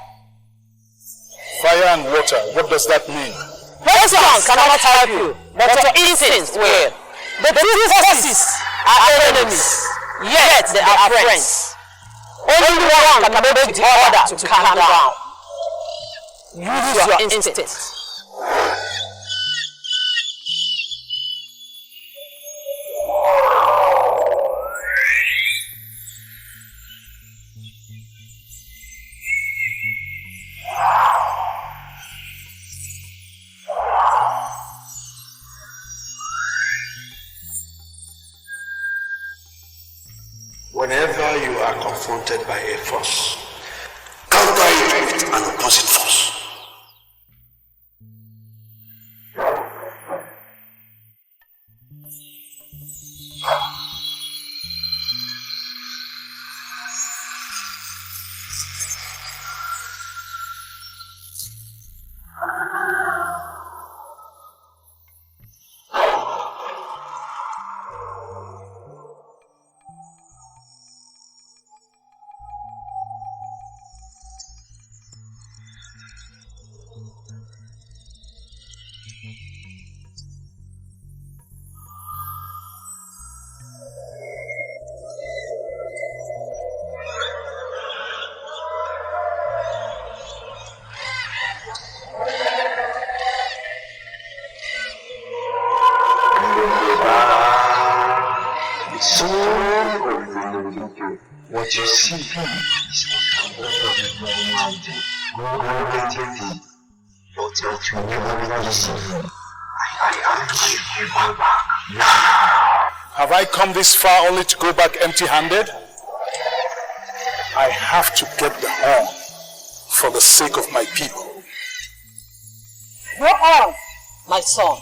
Fire and water, what does that mean? Question cannot help you, but your instincts will. The two forces are enemies, yet they are friends. Only one can make the other to calm down. Use your instincts. Whenever you are confronted by a force, counter it with an opposite force. What you see is what the mountain. God protected thee, but that you never be deceived. I will back. Have I come this far only to go back empty-handed? I have to get the horn for the sake of my people. Go on, my son.